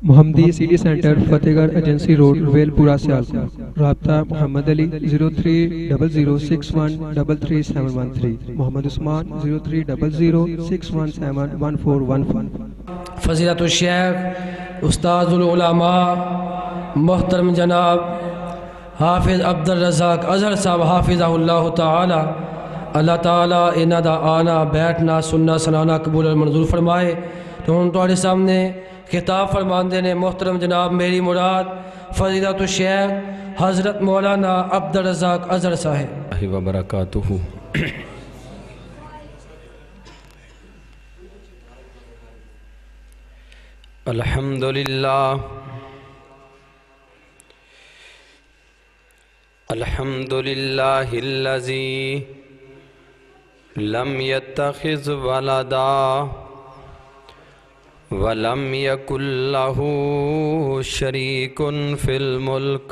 محمدی city centre فتح گڑھ agency road well پورہ سیالکوٹ۔ رابطہ محمد علی 030061337113، محمد عثمان 030061711415۔ فضیلت الشیخ استاد العلماء محترم جناب حافظ عبد الرزاق اظہر صاحب حافظہ اللہ تعالی، اللہ تعالیٰ انہاں دا آنا بیٹھنا سننا سنانا قبول اور منظور فرمائے۔ تو ہن تواڈے سامنے خطاب فرماندے نے محترم جناب میری مراد فضیلت الشیخ حضرت مولانا عبد الرزاق اظہر صاحب وبرکاتہ۔ الحمدللہ الحمدللہ الذی لم يتخذ ولدا ولم يكن له شريك في الملك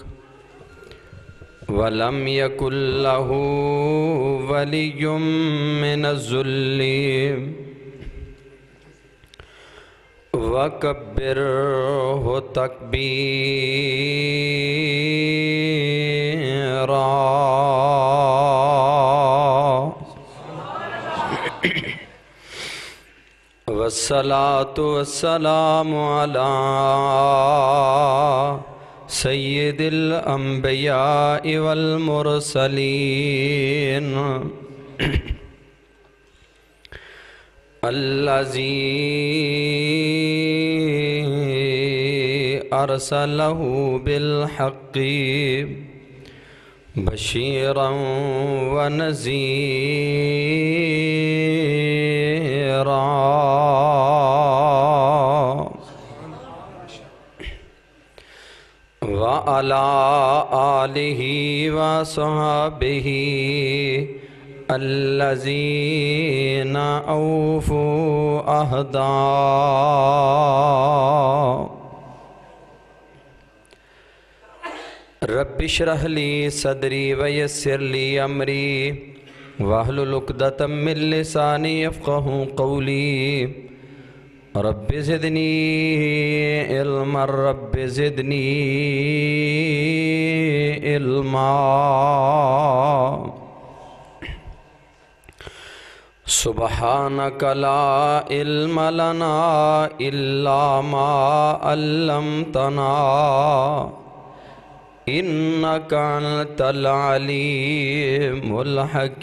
ولم يكن له ولي من الذل وكبره تكبيرا۔ والصلاة والسلام على سید الانبیاء والمرسلین الذی ارسلہ بالحق بشیرا ونذیرا۔ وعلى آلہ وصحبہ الذین اوفوا عہدہ۔ رب اشرح لی صدری ویسر لی امری واحلل عقدۃ من لسانی یفقہوا قولی۔ رب زدنی علما رب زدنی علما۔ سبحانک لا علم لنا الا ما علمتنا انک انت العلیم الحکیم۔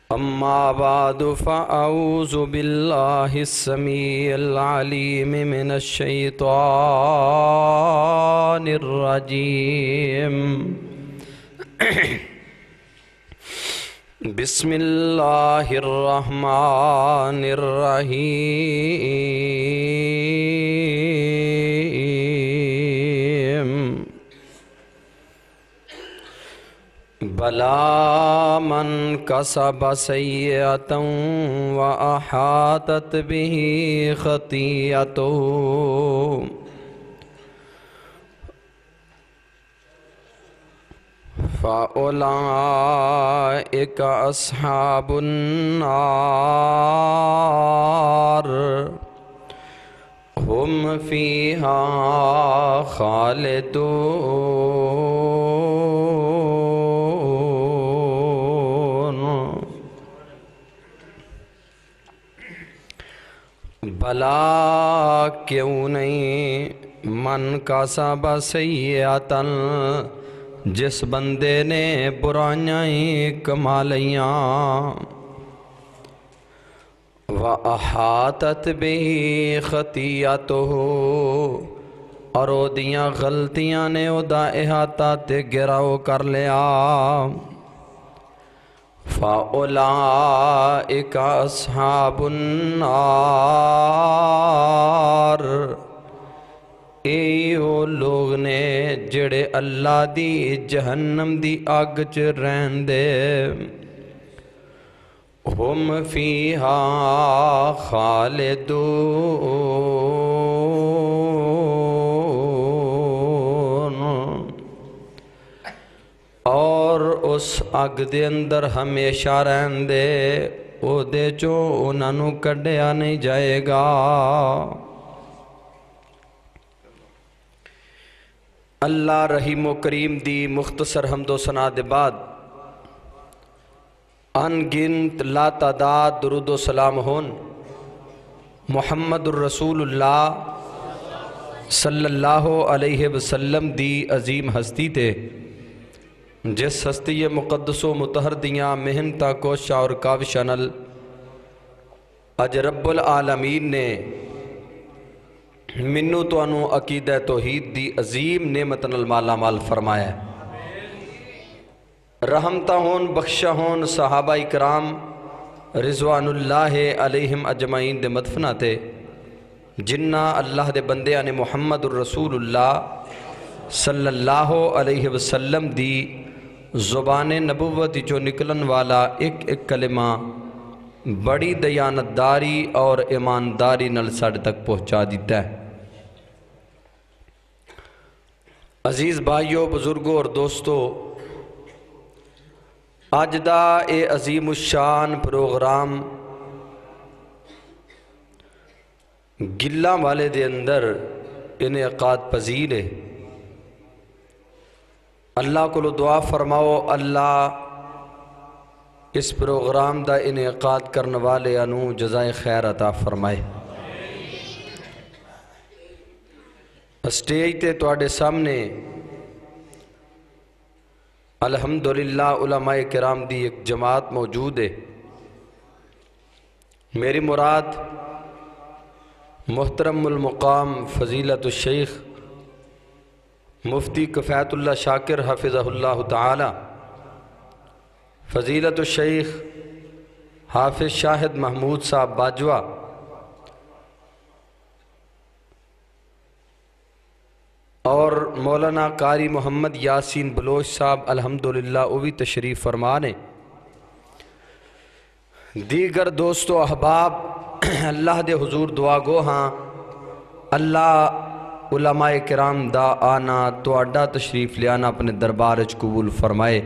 اما بعد فاعوذ باللہ السمیع العلیم من الشیطان الرجیم۔ بسم اللہ الرحمن الرحیم۔ بلا من کسب سیئۃ وأحاطت به خطیئتہ فأولئک اصحاب النار ہم فیہا خالدون۔ بلا کیوں نہیں من کسب سیئۃ، جس بندے نے برائیاں کما لیاں، وَأَحَاطَتْ بِهِ خَطِيئَتُهُ، اور او دیاں غلطیاں نے او دا احاطہ تے گراؤ کر لیا، فَأُولَئِكَ أَصْحَابُ النَّارِ، اے او لوگ نے جڑے اللہ دی جہنم دی آگ چ رہن دے، ہم فیہا خالدون، اور او اس اگ دے اندر ہمیشہ رہن دے او دے چوں انہاں نوں کڈیا نہیں جائے گا۔ اللہ رحیم و کریم دی مختصر حمد و ثنا دے بعد ان گنت لا تعداد درود و سلام ہون محمد الرسول اللہ صلی اللہ علیہ وسلم دی عظیم ہستی تے، جس ہستی مقدس و مطہر دیاں محنتاں کوشاں اور کاوشاں نال اج رب العالمین نے منو توانو عقیدہ توحید دی عظیم نعمت نال مالا مال فرمایا ہے۔ رحمتہ ہون بخشہ ہون صحابہ اکرام رضوان اللہ علیہم اجمعین دے مدفنہ تے، جنہ اللہ دے بندیاں نے محمد الرسول اللہ صلی اللہ علیہ وسلم دی زبان نبوت جو نکلن والا ایک ایک کلمہ بڑی دیانتداری اور ایمانداری نال ساڈے تک پہنچا دیتا ہے۔ عزیز بھائیو، بزرگوں اور دوستو، اج دا اے عظیم الشان پروگرام گلاں والے دے اندر انعقاد پذیر ہے۔ اللہ کو دعا فرماؤ اللہ اس پروگرام دا انعقاد کرنے والے انو جزائے خیر عطا فرمائے۔ اسٹیج تے تواڈے سامنے الحمدللہ علماء کرام دی ایک جماعت موجود ہے۔ میری مراد محترم المقام فضیلت الشیخ مفتی کفایت اللہ شاکر حفظہ اللہ تعالی، فضیلت الشیخ حافظ شاہد محمود صاحب باجوہ اور مولانا قاری محمد یاسین بلوچ صاحب الحمدللہ وہ بھی تشریف فرمانے، دیگر دوست و احباب اللہ دے حضور دعا گو ہاں اللہ علماء کرام دا آنا تواڈا تشریف لیانا اپنے دربار وچ قبول فرمائے،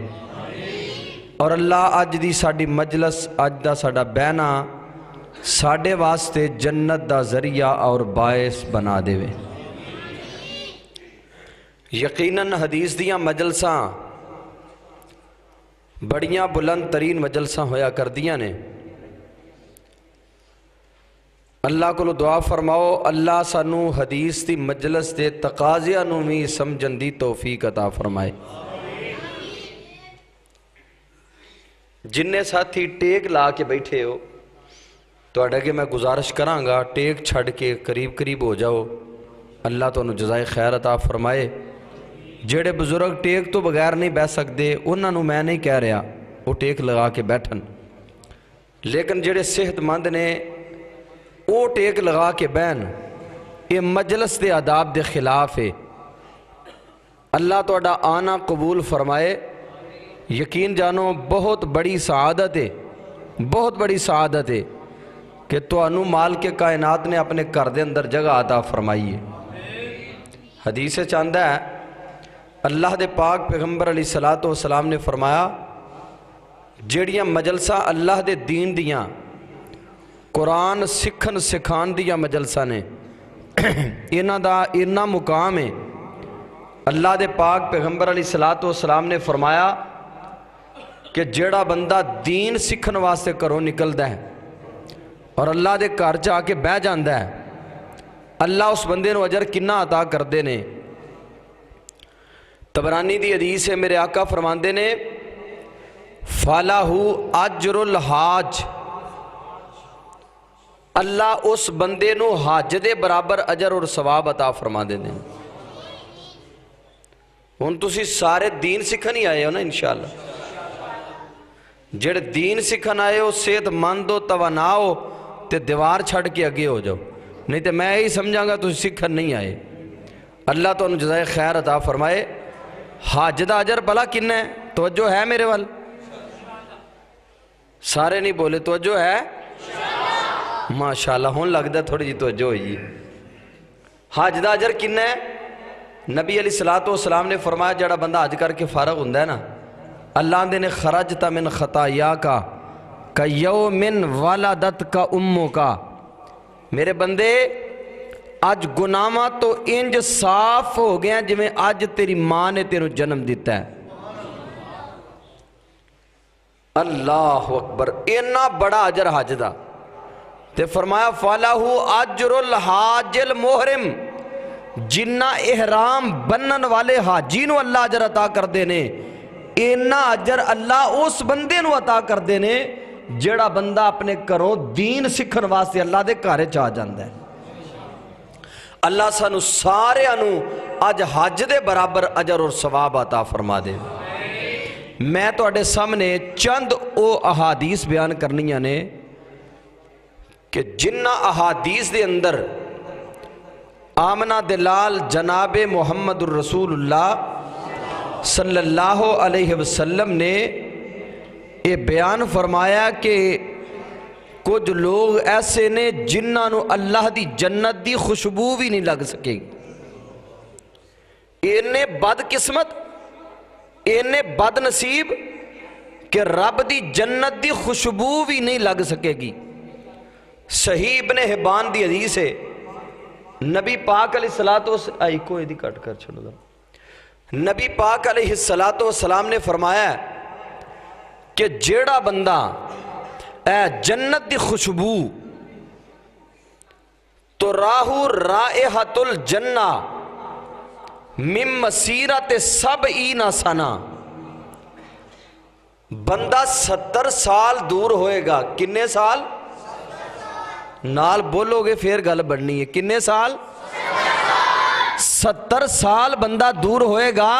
اور اللہ اج دی ساڈی مجلس اج دا ساڈا بہنا ساڈے واسطے جنت دا ذریعہ اور باعث بنا دے۔ یقیناً حدیث دیاں مجلساں بڑیاں بلند ترین مجلساں ہویا کر دیاں نے۔ اللہ کو دعا فرماؤ اللہ سانو حدیث دی مجلس دے تقاضیاں نو بھی سمجھن دی توفیق عطا فرمائے۔ جننے ساتھی ٹیک لا کے بیٹھے ہو تو اڈے میں گزارش کراں گا ٹیک چھڑ کے قریب قریب ہو جاؤ، اللہ تو انہوں جزائے خیر عطا فرمائے۔ جڑے بزرگ ٹیک تو بغیر نہیں بیٹھ سکتے انہوں نے میں نہیں کہہ رہا وہ ٹیک لگا کے بیٹھن، لیکن جڑے صحت مند نے وہ ٹیک لگا کے بہن، یہ مجلس دے آداب دے خلاف ہے۔ اللہ توڑا آنا قبول فرمائے۔ یقین جانو بہت بڑی سعادت ہے، بہت بڑی سعادت ہے کہ تو انو مال کے کائنات نے اپنے گھر دے اندر جگہ عطا فرمائی ہے۔ حدیث چاندہ ہے اللہ دے پاک پیغمبر علیہ السلام نے فرمایا جڑیاں مجلسہ اللہ دے دین دیاں قرآن سکھن سکھان دیاں مجلسہ نے انہاں دا اتنا مقام ہے۔ اللہ دے پاک پیغمبر علیہ السلام نے فرمایا کہ جڑا بندہ دین سکھن واسطے کرو نکلدا ہے اور اللہ دے گھر جا کے بہ جاندا ہے، اللہ اس بندے نو اجر کنا عطا کردے نے۔ تبرانی دی حدیث ہے، میرے آقا فرماندے نے فَلَهُ أَجْرُ الْحَاجِ، اللہ اس بندے نو حاج دے برابر اجر اور ثواب عطا فرما دے دیں۔ ہن تسی سارے دین سکھن ہی آئے ہو نا انشاءاللہ، جڑے دین سکھن آئے ہو صحت مند ہو توانا ہو تے دیوار چھڑ کے اگے ہو جاؤ، نہیں تے میں ہی سمجھاں گا تسی سکھن نہیں آئے۔ اللہ تو انہوں جزائے خیر عطا فرمائے۔ حاج دا اجر بلا کن ہے؟ توجہ ہے میرے وال؟ سارے نہیں بولے توجہ ہے؟ ماشاءاللہ ہون لگ دا تھوڑی جی توجہ ہوئی۔ حاج دا اجر کن ہے؟ نبی علیہ السلام نے فرمایا جڑا بندہ حج کر کے فارغ ہوندہ ہے نا اللہ نے خرجت من خطایا کا یومن والدت کا اموں کا، میرے بندے اج گناہاں تو انج صاف ہو گیا جویں اج تیری ماں نے تینوں جنم دیتا ہے۔ اللہ اکبر، اتنا بڑا اجر حج دا، تے فرمایا فَلَهُ أَجْرُ الْحَاجِ الْمُحْرِمِ، جنہ احرام بنن والے حاجی نو اللہ اجر عطا کر دینے، اینا اجر اللہ اس بندے نو عطا کر دینے جڑا بندہ اپنے گھروں دین سکھن واسطے اللہ دے گھر چا جاندا ہے۔ اللہ سانو سارے انو اج حج دے برابر اجر اور ثواب عطا فرما دے۔ میں تو اڈے سامنے چند او احادیث بیان کرنیاں نے کہ جنہ احادیث دے اندر آمنہ دلال جناب محمد الرسول اللہ صلی اللہ علیہ وسلم نے یہ بیان فرمایا کہ کچھ لوگ ایسے نے جنہاں نو اللہ دی جنت دی خوشبو بھی نہیں لگ سکے، انہیں بد قسمت، انہیں بد نصیب کہ رب دی جنت دی خوشبو بھی نہیں لگ سکے گی۔ صحیح ابن حبان دی حدیث ہے، نبی پاک علیہ السلام آئی کو ایدی کٹ کر چھوڑ دا، نبی پاک علیہ السلام نے فرمایا کہ جیڑا بندہ اے جنت دی خوشبو تو راہو رائحت الجنہ من مسیرت 70 سنہ، بندہ 70 سال دور ہوئے گا۔ کنے سال؟ نال بولو گے پھر گل بڑھنی ہے، کنے سال؟ 70 سال بندہ دور ہوئے گا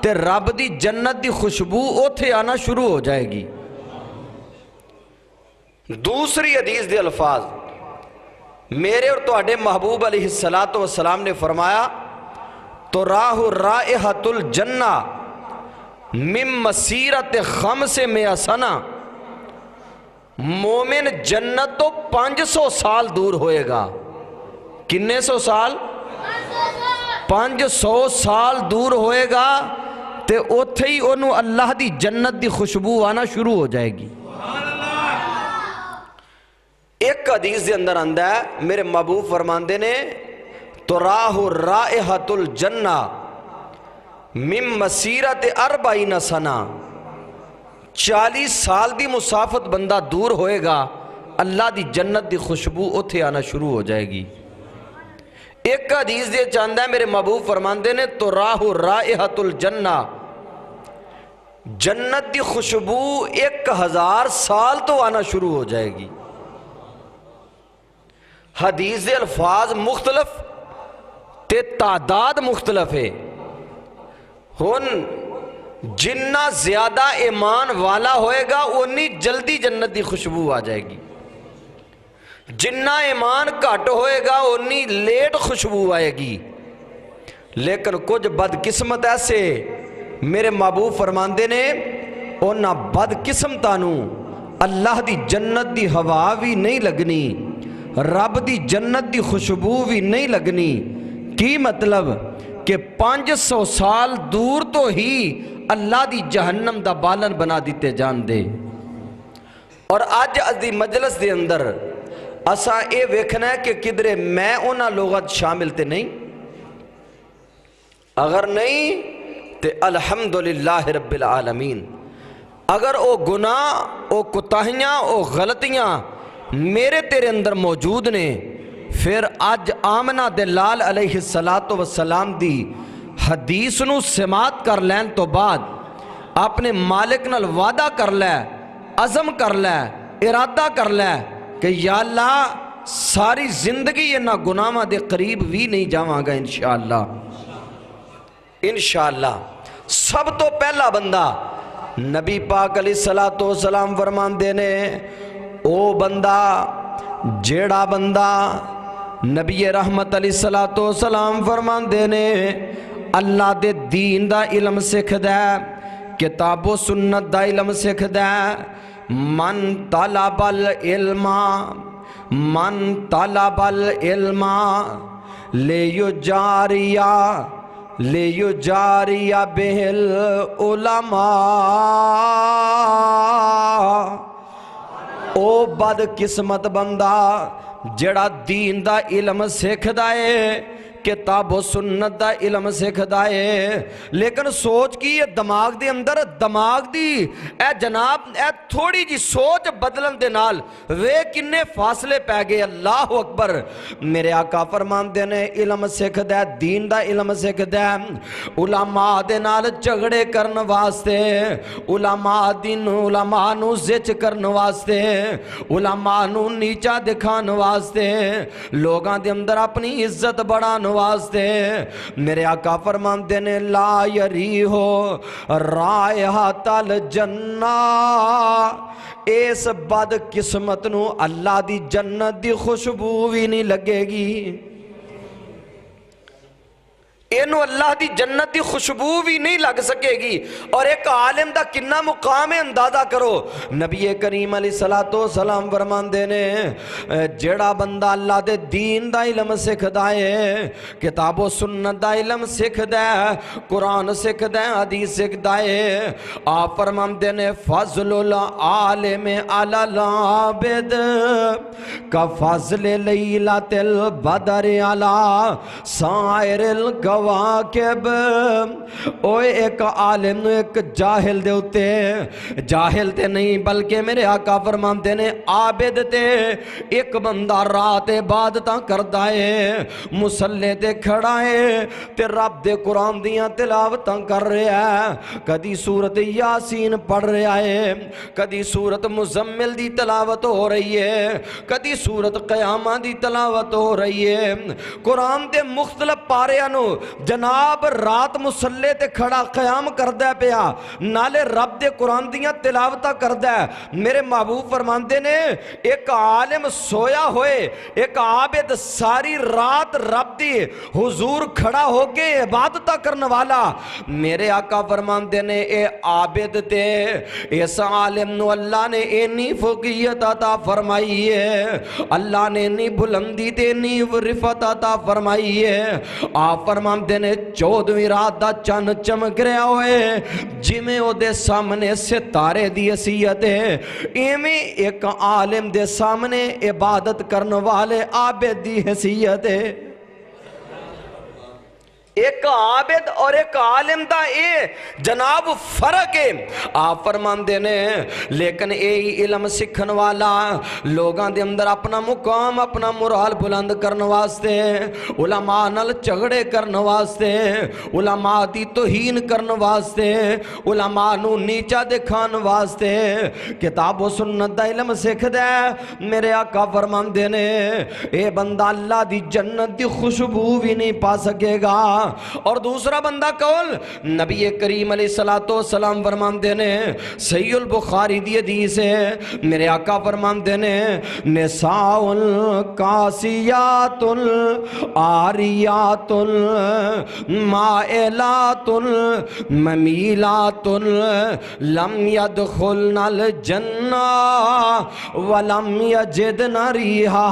تے رب دی جنت دی خوشبو اوتھے آنا شروع ہو جائے گی۔ دوسری حدیث دے الفاظ میرے اور تواڈے محبوب علیہ السلام نے فرمایا تو راہ رائحت الجنہ من مسیرت 500 سنہ، مومن جنت تو 500 سال دور ہوئے گا۔ کنے سو سال؟ 500 سال دور ہوئے گا تے اوتھے ہی انہوں اللہ دی جنت دی خوشبو آنا شروع ہو جائے گی۔ ایک حدیث دے اندر آندہ ہے میرے محبوب فرماندے نے تو راہ رائحت الجنہ من مسیرت 40 سنہ، 40 سال دی مسافت بندہ دور ہوئے گا، اللہ دی جنت دی خوشبو اتھے آنا شروع ہو جائے گی۔ ایک حدیث دے چاندہ ہے میرے محبوب فرماندے نے تو راہ رائحت الجنہ، جنت دی خوشبو 1000 سال تو آنا شروع ہو جائے گی۔ حدیث دے الفاظ مختلف تے تعداد مختلف ہے، ہن جنہ زیادہ ایمان والا ہوئے گا اتنی جلدی جنت دی خوشبو آ جائے گی، جنہ ایمان گھٹ ہوئے گا اتنی لیٹ خوشبو آئے گی۔ لیکن کچھ بدقسمت ایسے میرے محبوب فرماندے نے انہاں بدقسمتانوں اللہ دی جنت دی ہوا بھی نہیں لگنی، رب دی جنت دی خوشبو بھی نہیں لگنی۔ کی مطلب کہ 500 سال دور تو ہی اللہ دی جہنم دا بالن بنا دیتے جان دے۔ اور آج دی مجلس دے اندر اسا اے ویکھنا ہے کہ کدرے میں انہاں لوگات شامل تے نہیں، اگر نہیں تے الحمدللہ رب العالمین، اگر او گناہ او کوتاہیاں او غلطیاں میرے تیرے اندر موجود نے، پھر آج آمنہ دلال علیہ السلام دی حدیث نو سماعت کر لین تو بعد اپنے مالک نال وعدہ کر لے، عزم کر لے، ارادہ کر لے کہ یا اللہ ساری زندگی انہاں گناہاں دے قریب بھی نہیں جاواں گا انشاءاللہ۔ انشاءاللہ سب تو پہلا بندہ نبی پاک علیہ السلام فرمان دینے او بندہ جیڑا بندہ نبی رحمت علیہ السلام فرمان دینے اللہ دے دین دا علم سکھ دے، کتاب و سنت دا علم سکھ دے، من طلب العلم لیجاریا لیجاری بہل علماء، او بد قسمت بندہ جڑا دین دا علم سکھدا ہے، کتاب و سنت دا علم سکھدا ہے، لیکن سوچ کی یہ دماغ دے اندر دماغ دی اے جناب اے تھوڑی جی سوچ بدلن دے نال وے کنے فاصلے پہ گئے۔ اللہ اکبر۔ میرے آقا فرماندے نے علم سکھدا ہے، دین دا علم سکھدا ہے، علماء دے نال جھگڑے کرن واسطے، علماء نو زچ کرن واسطے، علماء نو نیچا دکھان واسطے، لوگاں دے اندر اپنی عزت بڑھان واسطے، میرے آقا فرماندے نے لا یریہو رائحۃ الجنہ، اس بد قسمت نو اللہ دی جنت دی خوشبو بھی نہیں لگے گی، اینو اللہ دی جنت دی خوشبو بھی نہیں لگ سکے گی۔ اور ایک عالم دا کنا مقام ہے اندازہ کرو۔ نبی کریم علیہ السلام فرماندے نے جڑا بندہ اللہ دے دین دا علم سکھدا ہے، کتاب و سنت دا علم سکھدا ہے، قرآن سکھدا ہے، حدیث سکھدا ہے، آپ فرماندے نے فضل العالم علی العابد کا فضل لیلۃ البدر علی سائر الگواب واقب۔ اوے ایک عالم نو ایک جاہل دے ہوتے، جاہل تے نہیں بلکہ میرے آقا فرماندے نے عابد تے، ایک بندہ رات عبادتاں کردا ہے، مصلی تے کھڑا ہے تے رب دے قرآن دیاں تلاوتاں کر رہا ہے، کدی سورت یاسین پڑھ رہا ہے، کدی سورت مزمل دی تلاوت ہو رہی ہے، کدی سورت قیامہ دی تلاوت ہو رہی ہے، قرآن دے مختلف پاریاں نو جناب رات مسلے تے کھڑا قیام کردہ پیا، نالے رب دے قرآن دیاں تلاوتہ کردہ۔ میرے محبوب فرماندے نے ایک عالم سویا ہوئے، ایک عابد ساری رات رب دی حضور کھڑا ہو کے عبادتہ کرنے والا، میرے آقا فرماندے نے اے عابد تے اس عالم نو اللہ نے اینی فوقیت عطا فرمائی ہے، اللہ نے اینی بلندی تے اینی رفعت عطا فرمائی ہے۔ آپ فرماندے نے 14ویں رات دا چن چمک رہا ہوئے جمیں او دے سامنے ستارے دی حیثیت ہے، ایویں ایک عالم دے سامنے عبادت کرنے والے عابد دی حیثیت ہے۔ ایک عابد اور ایک عالم دا اے جناب فرق ہے۔ آپ فرماندے نے لیکن اے علم سکھن والا لوگاں دے اندر اپنا مقام اپنا مرال بلند کرنے واسطے، علماء نال جھگڑے کرنے واسطے، علماء دی توہین کرنے واسطے، علماء نو نیچا دکھان واسطے کتاب و سنت دا علم سکھدا ہے، میرے آقا فرماندے نے اے بندہ اللہ دی جنت دی خوشبو بھی نہیں پا سکے گا۔ اور دوسرا بندہ کون؟ نبی کریم علیہ السلام فرماندے نے صحیح البخاری دی حدیث ہے، میرے آقا فرماندے نے نساء کاسیات عاریات مائلات ممیلات لم يدخلن الجنہ ولم یجدن ریحا۔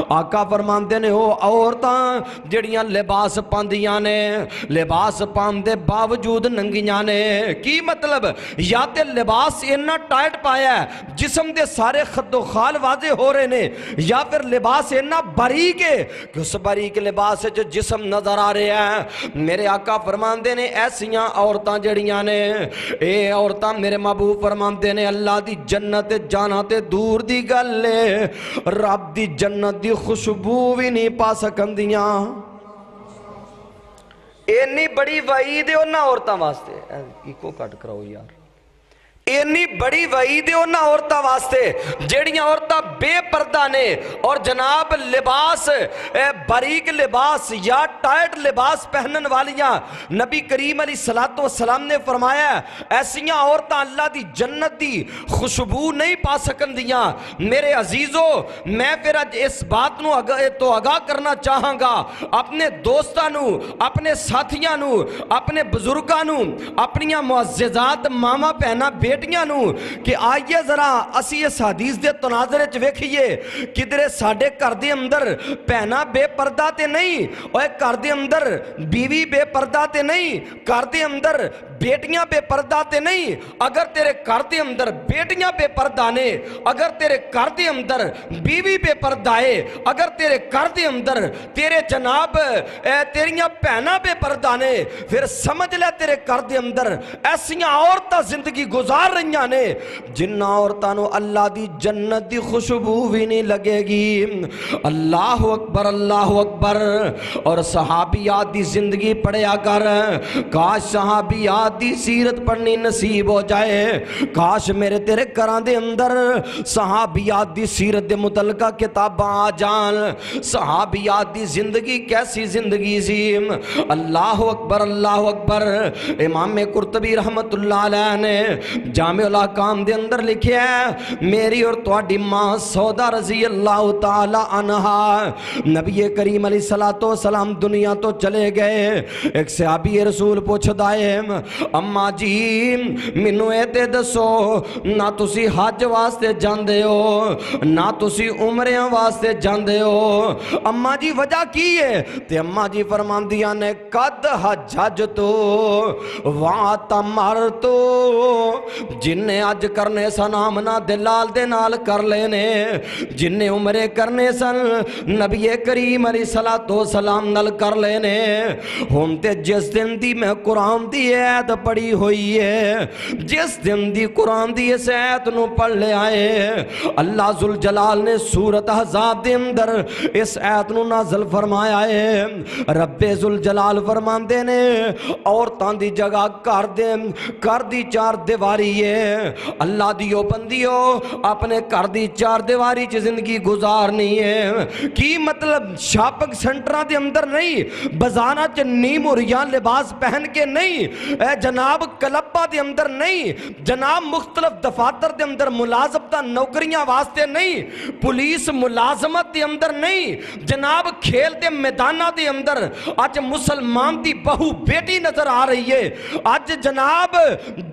آقا فرماندے نے وہ عورتاں جڑیاں لباس پاندیاں نے، لباس پاندے باوجود ننگیاں نے، کی مطلب یا تے لباس اتنا ٹائٹ پایا ہے جسم دے سارے خد و خال واضح ہو رہے نے، یا پھر لباس اتنا باریک ہے کہ اس باریک لباس جو جسم نظر آ رہے ہیں۔ میرے آقا فرماندے نے ایسیاں عورتاں جڑیاں نے، اے عورتاں میرے محبوب فرماندے نے اللہ دی جنت جانا تے دور دی گل لے، رب دی جنت دی خوشبو بھی نہیں پا سکندیاں۔ اینی بڑی وعید ہے انہاں عورتاں واسطے، ایکو کٹ کراؤ یار، اینی بڑی وعید ہے انہاں عورتاں واسطے جیڑیاں عورتاں بے پردہ نے اور جناب لباس باریک لباس یا ٹائٹ لباس پہنن والیاں، نبی کریم علیہ السلام نے فرمایا ایسیاں عورتاں اللہ دی جنت دی خوشبو نہیں پا سکندیاں۔ میرے عزیزو میں پھر اج اس بات نو تو آگاہ کرنا چاہاں گا اپنے دوستاں نو، اپنے ساتھیاں نو، اپنے بزرگاں نو، اپنیاں معززات ماما پہنا بیٹا بیٹیاں نو کہ آئیے ذرا اسی اس حدیث دے تناظر وچ ویکھیے کدھرے ساڈے گھر دے اندر بہنا بے پردہ تے نہیں، اوے گھر دے اندر بیوی بے پردہ تے نہیں، گھر دے اندر بیٹیاں بے پردہ تے نہیں۔ اگر تیرے گھر دے اندر بیٹیاں بے پردہ نے، اگر تیرے گھر دے اندر بیوی بے پردہ ہے، اگر تیرے گھر دے اندر تیرے جناب تیریاں بہناں بے پردہ نے، پھر سمجھ لے تیرے گھر دے اندر ایسیاں عورتاں زندگی گزار رہیاں نے جنہ عورتاں نو اللہ دی جنت دی خوشبو بھی نہیں لگے گی۔ اللہ اکبر اللہ اکبر۔ اور صحابیات دی زندگی پڑھیا کر، کاش صحابیات دی سیرت پڑھنی نصیب ہو جائے، کاش میرے تیرے گھراں دے اندر صحابیات دی سیرت دے متعلقہ کتاباں آ جان، صحابیات دی زندگی کیسی زندگی سی۔ اللہ اکبر اللہ اکبر۔ امام قرطبی رحمت اللہ علیہ نے جامع الاحکام دے اندر لکھیا ہے، میری اور تواڈی ماں سودا رضی اللہ تعالی عنہا، نبی کریم علیہ السلام دنیا تو چلے گئے، ایک صحابی رسول پوچھدا ہے، اماں جی مینوں اے تے دسو نہ تسی حج واسطے جاندے ہو نہ تسی عمریاں واسطے جاندے ہو، اماں جی وجہ کی ہے؟ تے اماں جی فرماندیاں نے قد حججتو واتمرتو، جن نے حج کرنے سن آمنہ دلال دے نال کر لینے، جن نے عمرے کرنے سن نبی کریم علیہ السلام نال کر لینے۔ ہن تے جس دن دی میں قرآن دی آیت پڑھی ہوئی ہے، جس دن دی قرآن دی اس آیت نو پڑھ لے آئے، اللہ ذوالجلال نے سورۃ احزاب دے اندر اس آیت نو نازل فرمایا ہے۔ رب ذوالجلال فرماندے نے عورتاں دی جگہ کر دی چار دیواری ہے، اللہ دیو بندیو اپنے کر دی چار دیواری چ زندگی گزارنی ہے۔ کی مطلب شاپنگ سنٹراں دے اندر نہیں، بازاراں چ نیم مہریاں لباس پہن کے نہیں، اے جناب کلباں دے اندر نہیں، جناب مختلف دفاتر دے اندر ملازمتاں نوکریاں واسطے نہیں، پولیس ملازمت دے اندر نہیں، جناب کھیل دے میداناں دے اندر آج مسلمان دی بہو بیٹی نظر آ رہی ہے، آج جناب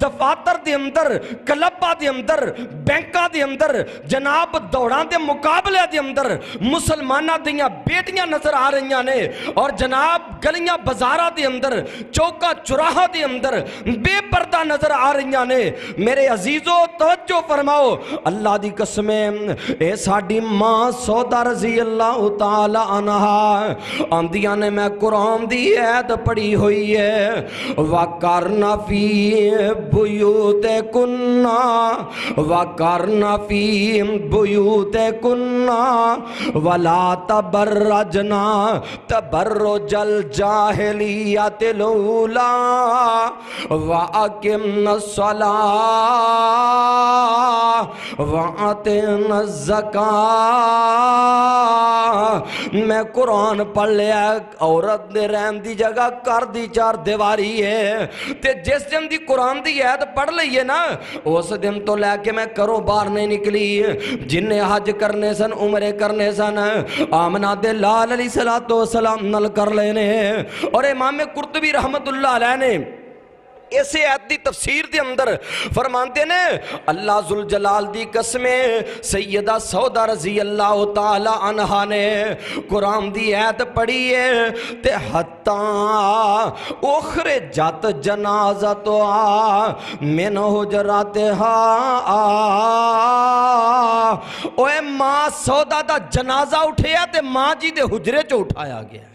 دفاتر دے اندر کلباں دے اندر بینکاں دے اندر جناب دوڑاں دے مقابلے دے اندر مسلمانہ دیاں بیٹیاں نظر آ رہی نے، اور جناب گلیاں بازاراں دے اندر چوکا چراہا دے اندر بے پردہ نظر آ رہی نے۔ میرے عزیزو توجہ فرماؤ، اللہ دی قسمیں اے ساڈی ماں سودا رضی اللہ تعالی عنہا آندیاں نے میں قرآن دی آیت پڑھی ہوئی ہے، وَقَرْنَ فِي بُيُوتِكُنَّ وَقَرْنَ فِي بُيُوتِكُنَّ وَلَا تَبَرَّجْنَ تَبَرُّجَ الْجَاهِلِيَّةِ الْأُولَى وَأَقِمْنَ الصَّلَاةَ وَآتِينَ الزَّكَاةَ۔ میں قرآن پڑھ لیا، عورت نے رحم دی جگہ کر دی چار دیواری ہے، تے جس دن دی قرآن دی آیت پڑھ لئیے نا اس دن تو لے کے میں کروں باہر نہیں نکلی، جن نے حج کرنے سن عمرے کرنے سن آمنہ دلال علیہ السلام نل کر لینے۔ اور امام قرطبی رحمت اللہ علیہ نے ایسے آیت دی تفسیر دے اندر فرماندے نے اللہ ذوالجلال دی قسمیں سیدہ سودا رضی اللہ تعالی عنہا نے قرآن دی آیت پڑھی ہے تے حتیٰ اخرجت جنازتہا من حجراتہا، اوے ماں سودا دا جنازہ اٹھیا تے ماں جی دے حجرے چو اٹھایا گیا۔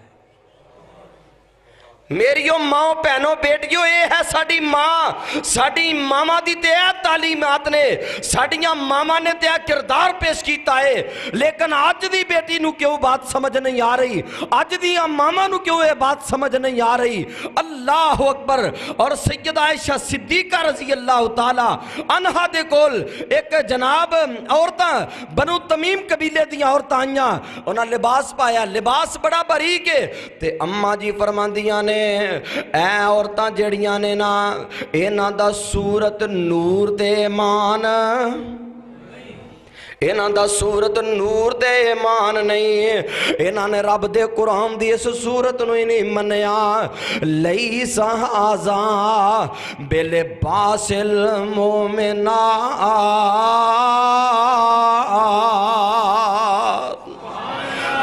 میریو ماں پہنو بیٹیو اے ہے ساڑی ماں، ساڑی ماما دی تے تعلیمات نے، ساڑیاں ماما نے تے کردار پیش کیتا ہے، لیکن آج دی بیٹی نو کیوں بات سمجھ نہیں آ رہی، آج دی ماما نو کیوں یہ بات سمجھ نہیں آ رہی۔ اللہ اکبر۔ اور سیدہ عائشہ صدیقہ رضی اللہ تعالی عنہا دے کول ایک جناب عورتاں بنو تمیم قبیلے دی عورتاں آئیاں، انہاں لباس پایا، لباس بڑا باریک ہے، تے اماں جی فرماندیاں نے اے عورتاں جڑیاں نے نا اینا دا صورت نور تے ایمان انہاں دا سورت نور دے ایمان نہیں، انہاں نے رب دے قرآن دی اس سورت نو ہی نہیں منیا۔ لیس ھذا بلباس المؤمنات،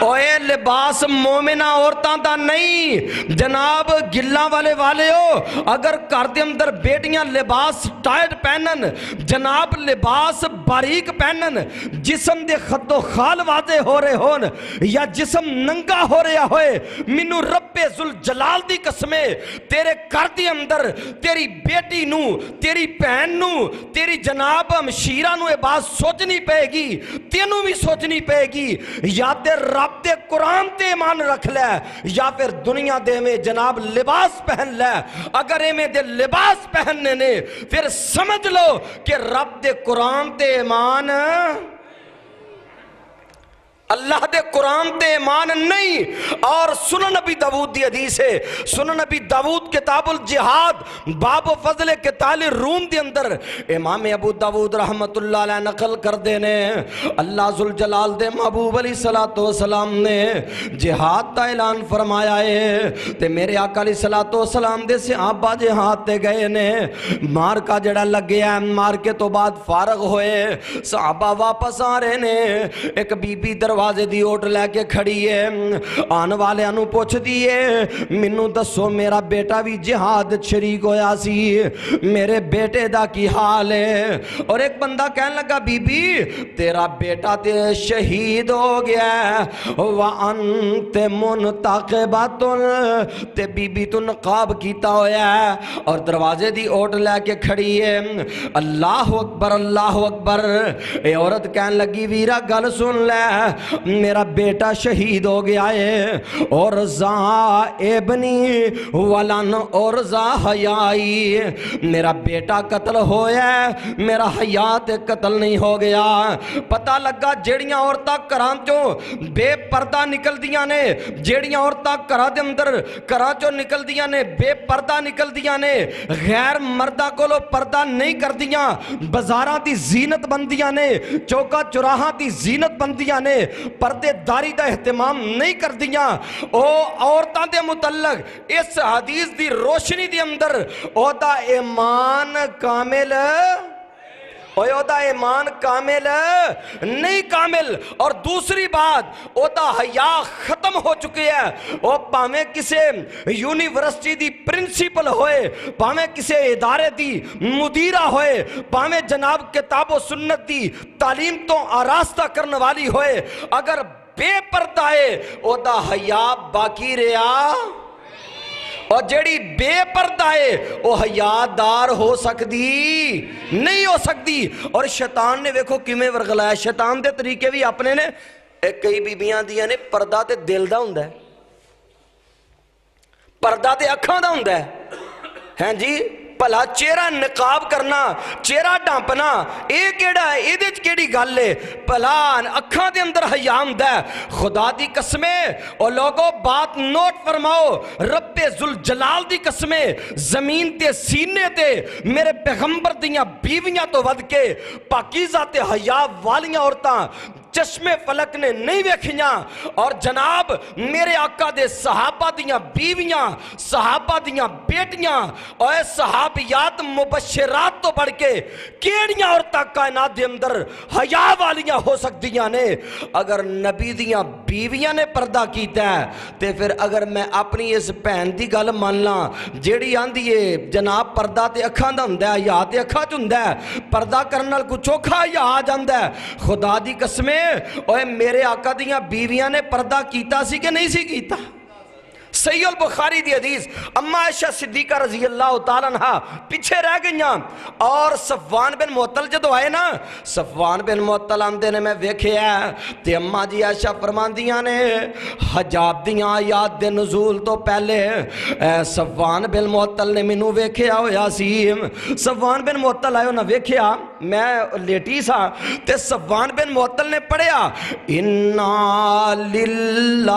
اوے لباس مومنہ عورتاں دا نہیں جناب، گلاں والے ہو، اگر گھر دے اندر بیٹیاں لباس ٹائٹ پہنن، جناب لباس باریک پہنن، جسم دے خط و خال واضح ہو رہے ہون یا جسم ننگا ہو رہا ہوئے، منو رب ذوالجلال دی قسمے تیرے گھر دے اندر تیری بیٹی نو، تیری بہن نو، تیری جناب ہمشیرہ نو یہ بات سوچنی پہے گی، تینوں بھی سوچنی پہے گی، یا تے رب دے قرآن تے ایمان رکھ لے یا پھر دنیا دے میں جناب لباس پہن لے۔ اگر میں دے لباس پہننے نے پھر سمجھ لو کہ رب دے قرآن تے ایمان، اللہ دے قرآن تے ایمان نہیں۔ اور سنن نبی داود دی حدیث ہے، سنن نبی داود کتاب الجہاد باب و فضل قتال روم دی اندر امام ابو داود رحمت اللہ علیہ نقل کر دینے، اللہ ذوالجلال دے محبوب علیہ السلام نے جہاد تا اعلان فرمایا ہے، تے میرے آقا علیہ السلام دے صحابہ جہاد تے گئے نے، مار کا جڑا لگیا ہے، مار کے تو بعد فارغ ہوئے، صحابہ واپس آ رہے نے، ایک بی بی دروازے دی اوٹ لے کے کھڑی ہے، آن والے انو پوچھ دیئے منو دسو میرا بیٹا بھی جہاد شریک ہویا سی، میرے بیٹے دا کی حال ہے؟ اور ایک بندہ کہنے لگا بی بی تیرا بیٹا تے شہید ہو گیا ہے، وَأَنْتَ مُنْتَقِبَةٌ، تے بی بی تو نقاب کیتا ہویا ہے اور دروازے دی اوٹ لے کے کھڑی ہے۔ اللہ اکبر اللہ اکبر۔ اے عورت کہنے لگی ویرا گل سن لے، میرا بیٹا شہید ہو گیا ہے، اور ابنی ولن ارزا حیائی، میرا بیٹا قتل ہویا ہے، میرا حیات قتل نہیں ہو گیا۔ پتہ لگا جیڑیاں عورتاں کراں چوں بے پردہ نکل دیاں نے، جیڑیاں عورتاں کراں دے اندر کراں چوں نکل دیاں نے، بے پردہ نکل دیاں نے، غیر مردہ کولو پردہ نہیں کر دیاں، بازاراں دی زینت بندیاں نے، چوکا چراہاں دی زینت بندیاں نے، پردے داری دا اہتمام نہیں کر دیاں، او عورتاں دے متعلق اس حدیث دی روشنی دی اندر او دا ایمان کامل، او دا ایمان کامل نہیں کامل۔ اور دوسری بات او دا حیا ختم ہو چکے ہے، او پاویں کسے یونیورسٹی دی پرنسپل ہوئے، پاویں کسے ادارے دی مدیرہ ہوئے، پاویں جناب کتاب و سنت دی تعلیم تو آراستہ کرنے والی ہوئے، اگر بے پردہ ہے او دا حیا باقی رہا، اور جیڑی بے پردہ ہے وہ حیادار ہو سکتی نہیں ہو سکتی۔ اور شیطان نے ویکھو کیویں ورغلایا، شیطان دے طریقے بھی اپنے نے، کئی بیبیاں دیاں نے پردہ تے دل دا ہوندا ہے، پردہ تے اکھاں دا ہوندا ہے جی، بھلا چہرہ نقاب کرنا، چہرہ ڈھانپنا، اے کیڑا ہے، اے دے کیڑی گل ہے؟ بھلا اکھاں دے اندر حیا ہوندا ہے؟ خدا دی قسمیں اور لوگوں بات نوٹ فرماؤ، رب ذوالجلال دی قسمیں زمین تے سینے تے میرے پیغمبر دیاں بیویاں تو ود کے پاکیزہ تے حیا والیاں عورتاں چشم فلک نے نہیں ویکھیاں، اور جناب میرے آقا دے صحابہ دیاں بیویاں، صحابہ دیاں بیٹیاں، اور صحابیات مبشرات تو بڑھ کے کیڑیاں عورتاں کائنات دے اندر حیا والیاں ہو سکتیاں نے؟ اگر نبی دیاں بیویاں نے پردہ کیتا ہے تے پھر اگر میں اپنی اس بہن دی گل مان لاں جیڑی آندی ہے جناب پردہ تے اکھاں دا ہوندا ہے، یا تے اکھاں چ ہوندا ہے، پردہ کرن نال کچھ اوکھا یا آ جاندا ہے؟ خدا دی قسمیں اوے میرے آقا دیاں بیویاں نے پردہ کیتا سی کہ نہیں سی کیتا؟ صحیح البخاری دی حدیث، اما عائشہ صدیقہ رضی اللہ تعالیٰ عنہ پیچھے رہ گئیاں، اور صفوان بن معطل جدو آئے نا، صفوان بن معطل آندے نے میں ویکھے ہے تے اما جی عائشہ فرماندیاں نے حجاب دیاں آیات دے نزول تو پہلے صفوان بن معطل نے منو ویکھیا ہویا سی، صفوان بن معطل آئے نہ ویکھیا، میں لیٹی سا تے صفوان بن معطل نے پڑھیا اِنَّا لِلَّهِ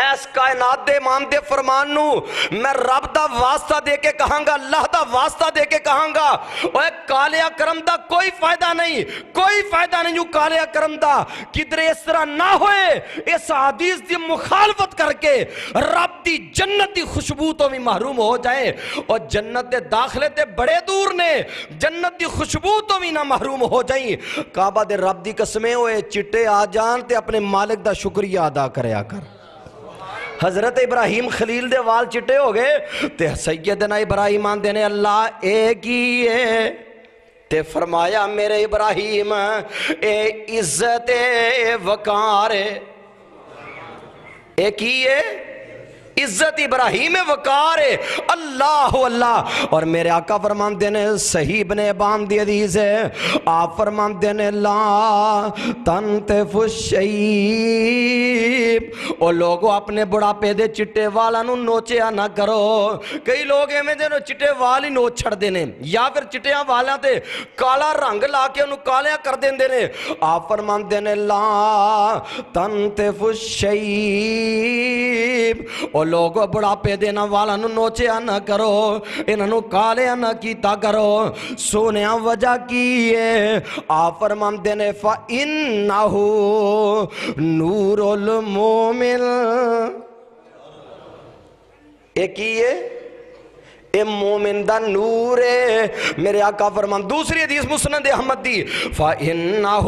ایس کائنات دے امام دے فرمان نو میں رب دا واسطہ دے کے کہاں گا، اللہ دا واسطہ دے کے کہاں گا، اوے کالے اکرم دا کوئی فائدہ نہیں، کوئی فائدہ نہیں جو کالے اکرم دا کدھر اس طرح نہ ہوئے اس حدیث دی مخالفت کر کے رب دی جنت دی خوشبو تو بھی محروم ہو جائے، اور جنت دے داخلے تے بڑے دور نے، جنت دی خوشبو تو بھی نہ محروم ہو جائیں۔ کعبہ دے رب دی قسمیں ہوئے چٹے آ جان تے اپنے مالک دا شکریہ ادا کریا کر۔ حضرت ابراہیم خلیل دے وال چٹے ہو گئے تے سیدنا ابراہیم آن دینے اللہ ایک ہی ہے، تے فرمایا میرے ابراہیم اے عزت وقار ایک ہی ہے، عزت ابراہیم وقار اللہ اللہ۔ اور میرے آقا فرماندے نے صحیح ابن ابان دی حدیث ہے، آپ فرماندے نے لا تنتف الشیب، او لوگو اپنے بڑھاپے دے چٹے والا نو نوچیا نہ کرو۔ کئی لوگ ایویں دے نو چٹے وال ہی نوچ چھڑ دینے، یا پھر چٹیاں والیاں تے کالا رنگ لا کے انہوں کالیاں کر دیندے نے۔ آپ فرماندے نے لا تنتف الشیب، او لوگو بڑھاپے دینا والا نو نوچیا نہ کرو، انہوں کالیا نہ کیتا کرو۔ سونیا وجہ کی ہے، آپ فرماندے نے فَإِنَّهُ نور المومن، ایک ہی ہے اے مومن دا نور ہے۔ میرے آقا فرمان دوسری حدیث مسند احمد دی فَإِنَّهُ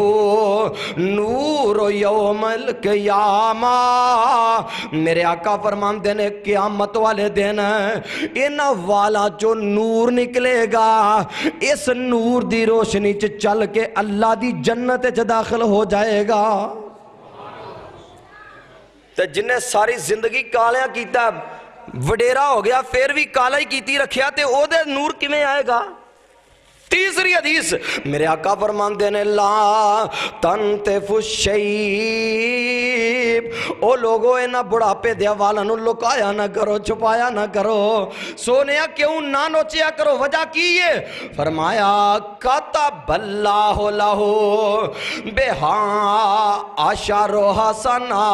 نور یوم القیامہ، میرے آقا فرمان دینے قیامت والے دن ان والا جو نور نکلے گا، اس نور دی روشنی چل کے اللہ دی جنت داخل ہو جائے گا۔ تے جن نے ساری زندگی کالیاں کیتا وڈیرا ہو گیا پھر بھی کالا ہی کیتی رکھیا تے او دے نور کیویں آئے گا؟ تیسری حدیث میرے آقا فرماندے نے لا تنتف الشیب، او لوگو اینا بڑھاپے دیا والا نو لکایا نہ کرو، چھپایا نہ کرو، سونیا کیوں نہ نوچیا کرو، وجہ کی ہے؟ فرمایا کتب اللہ لہو بہا عشر حسنات،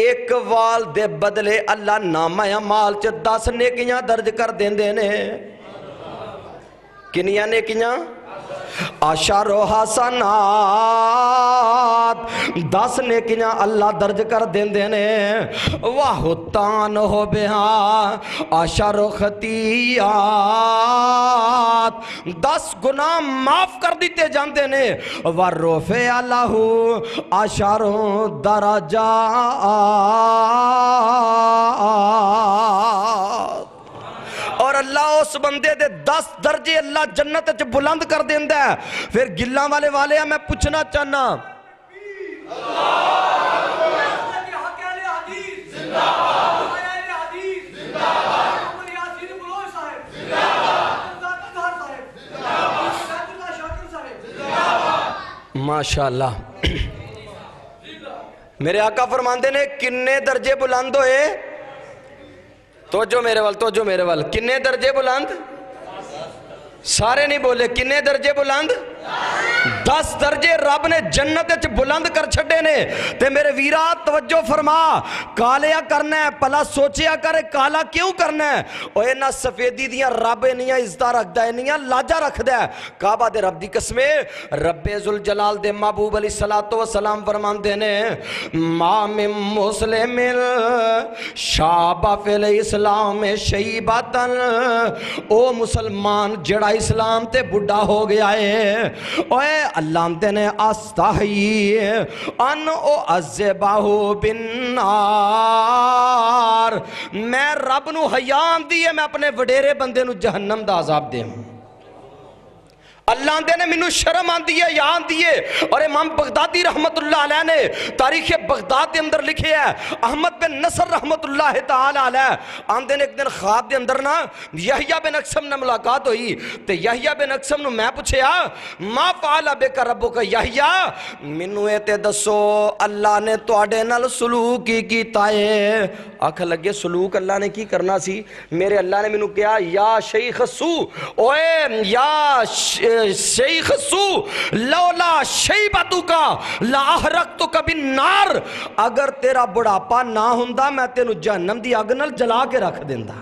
ایک وال دے بدلے اللہ نامہ اعمال چ 10 نیکیاں درج کر دیندے نے۔ کنیاں نیکیاں؟ عشر حسنات، 10 نیکیاں اللہ درج کر دیندے نے۔ وَحُتَّانُ ہو بہا عشر خطیات، 10 گناہ معاف کر دیتے جاندے نے۔ وَرُفِعَ لَهُ عشر درجات، اور اللہ اس بندے دے 10 درجے اللہ جنت چ بلند کر دیندہ ہے۔ پھر گلاں والے ہیں، میں پوچھنا چاہنا ماشاءاللہ میرے آقا فرماندے نے کنے درجے بلند ہوئے؟ توجہ میرے وال کنے درجے بلند؟ سارے نہیں بولے، کنے درجے بلند؟ 10 درجے رب نے جنت چ بلند کر چھڑے نے۔ تے میرے ویرا توجہ فرما، کالیا کرنا ہے پلا سوچیا کرے کالا کیوں کرنا ہے؟ اوہ اینا سفیدی دیاں رب انیاں عزتہ رکھ دا، انیاں لاجہ رکھ دا۔ کعبہ دے رب دی قسمیں رب ذوالجلال دے محبوب علیہ السلام فرمان دینے ما من مسلم شاب فی الاسلام شیبتن، او مسلمان جڑا اسلام تے بڑھا ہو گیا ہے، اوے اللہ نے استحیی ان او عذبہو بالنار، میں رب نو حیان دیئے میں اپنے وڈیرے بندے نو جہنم دا عذاب دے ہوں۔ اللہ نے منو شرم آن دیئے یا آن دیئے۔ اور امام بغدادی رحمت اللہ علیہ نے تاریخ بغداد دے اندر لکھے ہے، احمد بن نصر رحمت اللہ تعالی علیہ آن دے ایک دن خواب دے اندر نا یحییٰ بن اقسم نے ملاقات ہوئی، تے یحییٰ بن اقسم نو میں پوچھے ما فعل بک ربک یحییٰ، منو ایتے دسو اللہ نے تواڈے نال سلوک کی کیتا ہے؟ آکھ لگے سلوک اللہ نے کی کرنا سی؟ میرے اللہ نے منو کہا یا شیخ سو، اوے یا شیخ سو لولا شیبتک لاحرقتک بالنار، اگر تیرا بڑھاپا نہ ہوندا میں تینوں جہنم دی اگ نال جلا کے رکھ دیندا،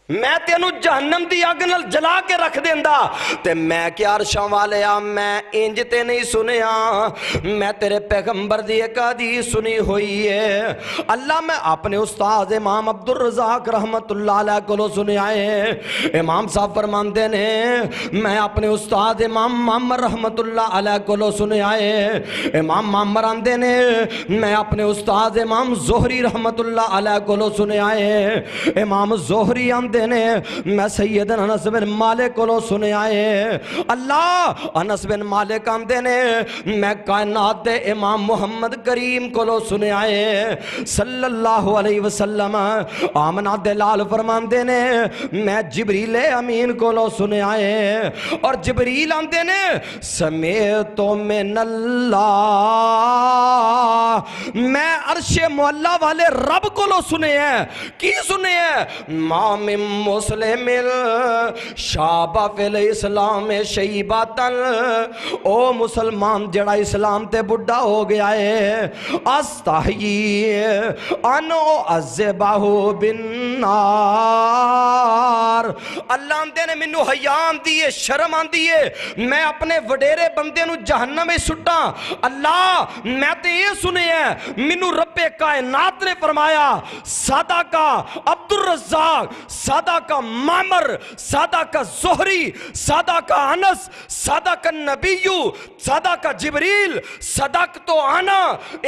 میں تینوں جہنم دی اگ نال جلا کے رکھ دیندا۔ تے میں کیا عرشاں والیا میں انج تے نہیں سنیا، میں تیرے پیغمبر دی ایک حدیث سنی ہوئی ہے۔ اللہ میں اپنے استاد امام عبدالرزاق رحمت اللہ علیہ کو سنیا ہے، امام صاحب فرماندے نے میں اپنے استاد امام معمر رحمت اللہ علیہ کو سنیا ہے، امام معمر آندے نے میں اپنے استاد امام زہری رحمت اللہ علیہ کو سنیا ہے، امام زہری آندے نے میں سیدنا انس بن مالک کو سنیا ہے، اللہ انس بن مالک آندے نے میں کائنات دے امام محمد کریم کو سنیا ہے صلی اللہ علیہ وسلم، آمنہ دلال فرماندے نے میں جبریل امین کو سنیا ہے، اور جبریل آندے نے سمیت من اللہ، میں عرش معلا والے رب کو سنے ہیں، کی سنے ہیں؟ ما من مسلم شابہ فی الاسلام شیباتن، او مسلمان جڑا اسلام تے بڑھا ہو گیا ہے، استحیی انو عذبہ بالنار، اللہ آندے نے منو حیا آندی ہے، شرم آندی ہے میں اپنے وڈیرے بندے نو جہنم میں سٹا، اللہ میں تے یہ سنے ہیں منو رب کائنات نے فرمایا صدقہ عبدالرزاق، صدقہ معمر، صدقہ زہری، صدقہ انس، صدقہ نبیو، صدقہ جبریل، صدق تو آنا،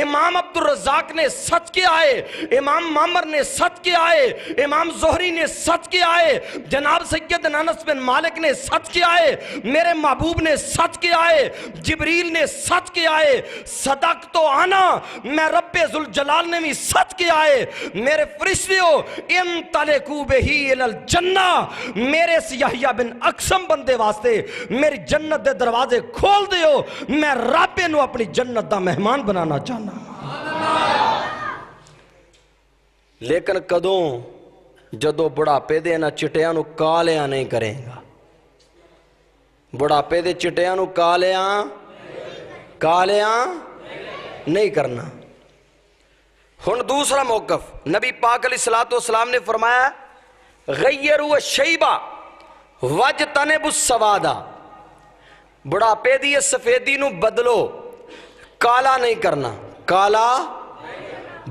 امام عبدالرزاق نے سچ کیا ہے، امام معمر نے سچ کیا ہے، امام زہری نے سچ کیا ہے، جناب سیدنا انس بن مالک نے سچ کیا ہے، میرے محبوب نے سچ کیا ہے، جبریل نے سچ کیا ہے، صدق تو آنا میں رب ذوالجلال نے بھی سچ کیا ہے، میرے فرشتیوں انطلقوا بہی الی الجنہ، میرے اس یحییٰ بن اقسم بندے واسطے میری جنت دے دروازے کھول دیو، میں رب نو اپنی جنت دا مہمان بنانا چاہنا۔ لیکن کدوں جدو بڑھاپے دے نہ چٹیاں نو کالیاں نہیں کریں گا، بڑھاپے دے چٹیاں نو کالیاں نہیں کرنا۔ ہن دوسرا موقف نبی پاک علیہ السلام نے فرمایا غیروا الشیبہ واجتنبوا السواد، بڑھاپے دی سفیدی نو بدلو، کالا نہیں کرنا، کالا۔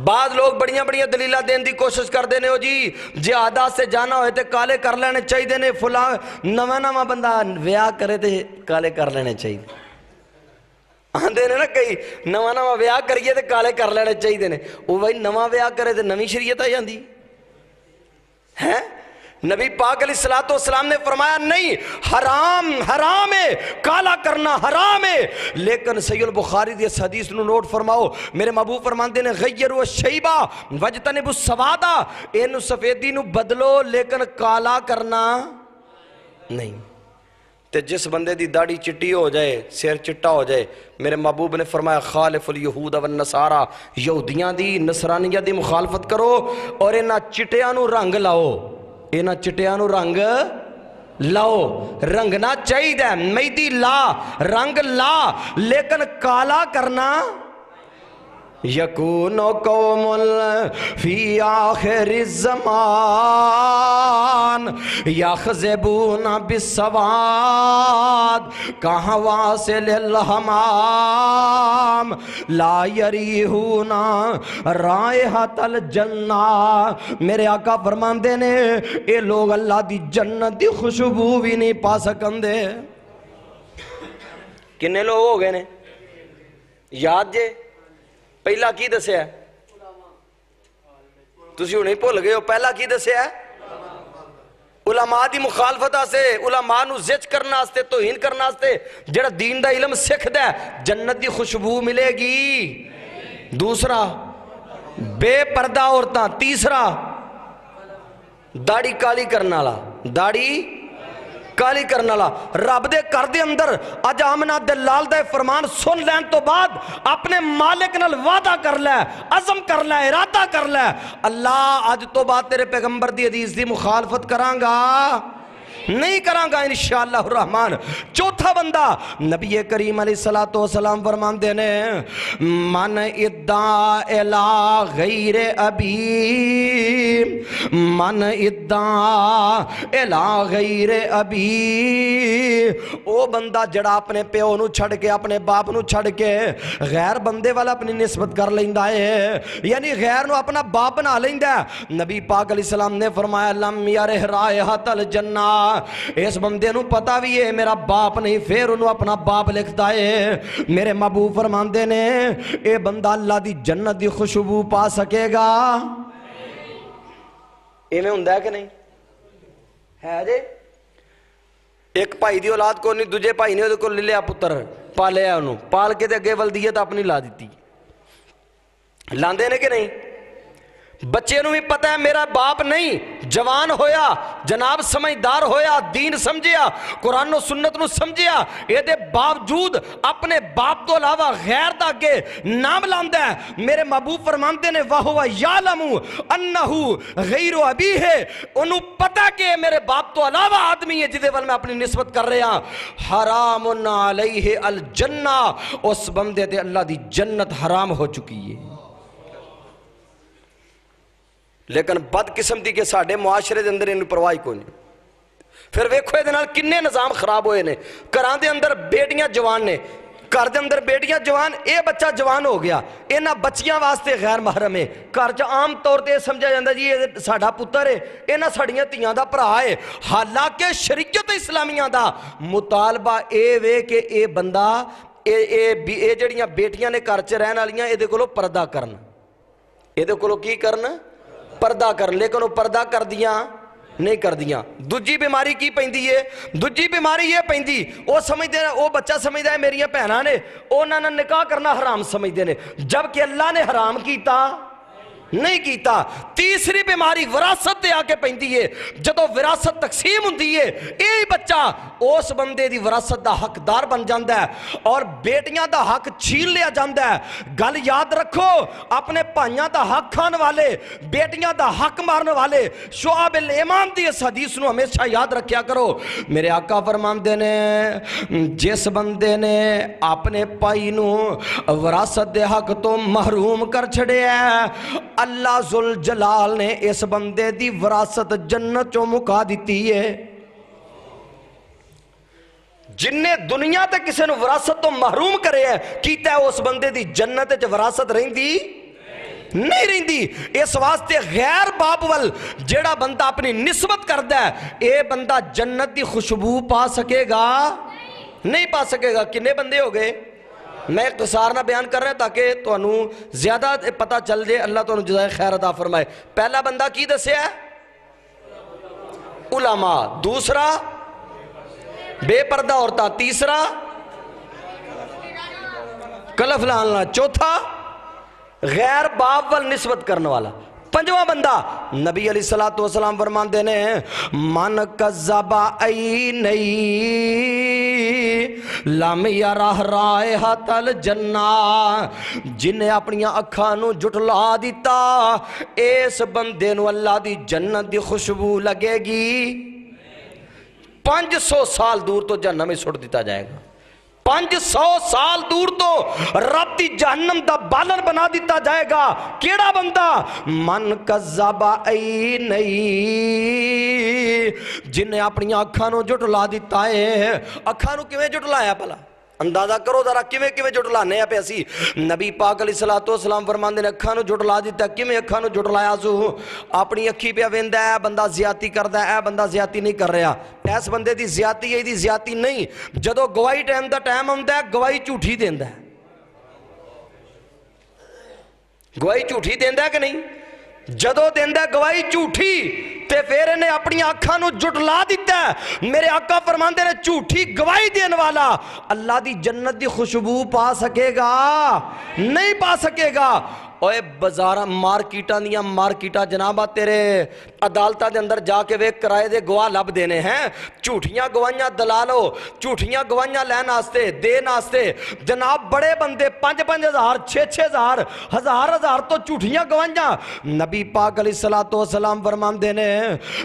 بعض لوگ بڑیاں بڑیاں دلیلہ دین دی کوشش کر دینے ہو جی جہادات سے جانا ہوئے تے کالے کر لینے چاہی دینے، فلاں نواں بندہ ویاہ کرے تے کالے کر لینے چاہی دینے، آندے نے نا کئی نواں ویاہ کریے تے کالے کر لینے چاہی دینے، وہ بھائی نواں ویاہ کرے تے نویں شریعت آ جاندی ہے۔ نبی پاک علیہ السلام نے فرمایا نہیں، حرام ہے، کالا کرنا حرام ہے، لیکن صحیح البخاری دی اس حدیث نو نوٹ فرماؤ، میرے محبوب فرماندے نے غیروا الشیبہ واجتنبوا السواد، اینو سفیدی نو بدلو لیکن کالا کرنا نہیں۔ تے جس بندے دی داڑھی چٹی ہو جائے، سیر چٹا ہو جائے، میرے محبوب نے فرمایا خالف الیہود والنصارى، یہودیاں دی نصرانیہ دی مخالفت کرو اور انہاں چٹیاں نو رنگ لاؤ، انہاں چٹیاں نو رنگ لاؤ، رنگنا چاہید ہے، میدی لا، رنگ لا، لیکن کالا کرنا۔ یکون قوم فی آخر الزمان یخذبون بالسواد کحواصل الحمام لا یریحون رائحۃ الجنہ۔ میرے آقا فرماندے نے اے لوگ اللہ دی جنت دی خوشبو بھی نہیں پا سکندے۔ کنے لوگ ہو گئے نے یاد جے؟ پہلا کی دسیا ہے؟ تسی ہوں نہیں بھول گئے ہو، پہلا کی دسیا ہے؟ علماء دی مخالفت آستے، علماء نو زج کرنا آستے، توہین کرنا آستے، جڑا دین دا علم سکھ دے جنت دی خوشبو ملے گی۔ دوسرا بے پردہ عورتاں، تیسرا داڑھی کالی کرنا لا، داڑھی کالی کرنا لا۔ رب دے کر دے اندر اج آمنہ دلال دے فرمان سن لین تو بعد اپنے مالک نال وعدہ کر لے، عزم کر لے، ارادہ کر لے، اللہ اج تو بعد تیرے پیغمبر دی حدیث دی مخالفت کرانگا، نہیں کراں گا انشاءاللہ الرحمن۔ چوتھا بندہ نبی کریم علیہ السلام فرماندے نے من ادعا الی غیر ابی، من ادعا الی غیر ابی، او بندہ جڑا اپنے پیو نو چھڑ کے اپنے باپ نو چھڑ کے غیر بندے والا اپنی نسبت کر لیندا ہے، یعنی غیر نو اپنا باپ بنا لیندا ہے۔ نبی پاک علیہ السلام نے فرمایا لم یرہ رائحۃ الجنہ، اس بندے نو پتا بھی ہے میرا باپ نہیں، پھر انہوں اپنا باپ لکھتا ہے۔ میرے محبوب فرماندے نے اے بندہ اللہ دی جنت دی خوشبو پا سکے گا؟ ایویں ہوندا ہے کہ نہیں ہے جی؟ ایک بھائی دی اولاد کو نہیں، دوجے بھائی نے اودے کو لے لیا پتر، پالیا انہوں، پال کے تے اگے ولدیت اپنی لا دیتی، لاندے نے کہ نہیں؟ بچے نو بھی پتہ ہے میرا باپ نہیں، جوان ہویا جناب سمجھدار ہویا، دین سمجھیا، قرآن و سنت نو سمجھیا، اے دے باوجود اپنے باپ تو علاوہ غیر دا کے نام لاندہ ہے۔ میرے محبوب فرماندے نے وَهُوَ يَعْلَمُ أَنَّهُ غَيْرُ أَبِيهِ، انہوں پتہ کہ میرے باپ تو علاوہ آدمی ہے جدے وال میں اپنی نسبت کر رہا، حرام علیہ الجنہ، اس بندے دے اللہ دی جنت حرام ہو چکی ہے۔ لیکن بد قسمتی کے ساڑھے معاشرے دے اندر انہوں پرواہی کو نہیں۔ پھر ویکھو یہ دنال کنے نظام خراب ہوئے نے، گھراں دے اندر بیٹیاں جوان نے، گھر دے اندر بیٹیاں جوان، اے بچہ جوان ہو گیا، انہاں بچیاں واسطے غیر محرم ہے، گھر چ عام طور تے سمجھا جاندہ جی یہ ساڑھا پتر ہے، انہاں ساڑھیاں تیاں دا پرا ہے۔ حالانکہ شریعت اسلامیہ دا مطالبہ اے وے کہ اے بندہ اے جڑیاں بیٹیاں نے گھر چ رہن والیاں اے دے کولو پردہ کرنا، اے دے کولو کی کرنا؟ پردہ کر، لیکن وہ پردہ کر دیاں نہیں کر دیاں۔ دوجی بیماری کی پہندی ہے؟ دوجی بیماری یہ پہندی، وہ سمجھتے ہیں، وہ بچہ سمجھتا ہے میری پہنہ نے انہوں نے نکاح کرنا حرام سمجھتے ہیں، جبکہ اللہ نے حرام کیتا نہیں کیتا۔ تیسری بیماری وراثت دے آکے پہندی ہے، جدو وراثت تقسیم ہوندی ہے یہ بچہ اس بندے دی وراثت دا حقدار بن جاندہ ہے اور بیٹیاں دا حق چھین لیا جاندہ ہے۔ گل یاد رکھو، اپنے پائیاں دا حق کھان والے، بیٹیاں دا حق مارن والے، شعب الایمان دی اس حدیث نو ہمیشہ یاد رکھیا کرو۔ میرے آقا فرماندے نے جس بندے نے اپنے پائی نو وراثت دے حق تو محروم کر چھڑے ہے، اللہ ذوالجلال نے اس بندے دی وراثت جنت چوں مکا دیتی ہے۔ جن نے دنیا تے کسے نو وراثت تو محروم کرے ہے، کیتا ہے اس بندے دی جنت چ وراثت رہندی نہیں رہندی۔ اس واسطے غیر باپ وال جیڑا بندہ اپنی نسبت کردہ ہے، اے بندہ جنت دی خوشبو پا سکے گا؟ نہیں پا سکے گا۔ کنے بندے ہو گئے؟ میں اختصار نہ بیان کر رہا ہے تاکہ تو انہوں زیادہ پتہ چل جائے، اللہ تو انہوں جزائے خیر عطا فرمائے۔ پہلا بندہ کی دسے ہے؟ علماء، دوسرا بے پردہ عورتاں، تیسرا کلف لانا، چوتھا غیر باپ وال نسبت کرنے والا، پنجواں بندہ نبی علیہ السلام فرماندے نے من کذب عینی لم یرہ رائحۃ الجنہ، جن نے اپنی اکھاں نو جھٹلا دیتا اس بندے نو اللہ دی جنت دی خوشبو لگے گی، 500 سال دور تو جہنم میں سٹ دیتا جائے گا، 500 سال دور تو رب دی جہنم دا بالن بنا دیتا جائے گا۔ کیڑا بندہ؟ من کذب عینی، جن نے اپنی اکھاں نو جھٹلا دیتا ہے۔ اکھاں نو کیویں جھٹلایا بھلا؟ اندازہ کرو ذرا کیویں جھٹلانے ہیں پہ اسی۔ نبی پاک علیہ السلام فرماندے نے اکھاں نو جھٹلا دیتا، کیویں اکھاں نو جھٹلایا سو؟ اپنی اکھی پہ ویندا ہے بندہ زیادتی کردا ہے، بندہ زیادتی نہیں کر رہا، اس بندے دی زیادتی ہے، دی زیادتی نہیں۔ جدو گواہی ٹائم دا ٹائم ہوندا ہے گواہی جھوٹھی دیندا ہے، گواہی جھوٹھی دیندا ہے کہ نہیں؟ جدو دیندا گواہی جھوٹھی تے پھر انہیں اپنی آنکھاں نو جھٹلا دیتا ہے۔ میرے آقا فرماندے نے جھوٹھی گواہی دین والا اللہ دی جنت دی خوشبو پا سکے گا؟ نہیں پا سکے گا۔ اوے بازار مارکیٹاں دیاں مارکیٹاں جنابہ تیرے عدالتہ دے اندر جا کے ویک کرائے دے گواہ لب دینے ہیں، جھوٹیاں گواہیاں دلالو، جھوٹیاں گواہیاں لین آستے دین آستے جناب بڑے بندے 5,000 6,000 ہزار تو جھوٹیاں گواہیاں۔ نبی پاک علیہ السلام فرمان دینے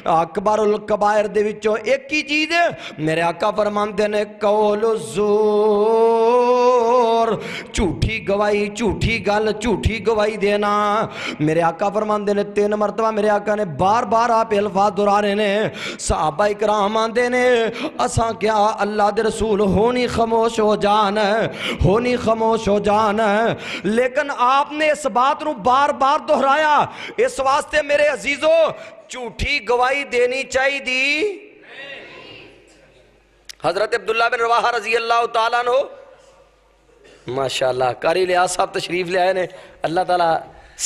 اکبر الکبائر دے وچوں ایک ہی چیز ہے، میرے آقا فرمان دینے قول الزور، جھوٹی گواہی، جھوٹی گل، جھوٹی گواہی دینا۔ میرے آقا فرمان دینے 3 مرتبہ میرے آقا نے بار بار آپ الفاظ دہرانے نے۔ صحابہ اکرام آندے نے اساں کیا اللہ دے رسول ہونی خاموش ہو جان ہے، ہونی خاموش ہو جان ہے، لیکن آپ نے اس بات نو بار بار دہرایا۔ اس واسطے میرے عزیزو جھوٹی گواہی دینی چاہی دی۔ حضرت عبداللہ بن رواحہ رضی اللہ تعالیٰ عنہ، ماشاءاللہ قاری لیاز صاحب تشریف لے آئے نے، اللہ تعالیٰ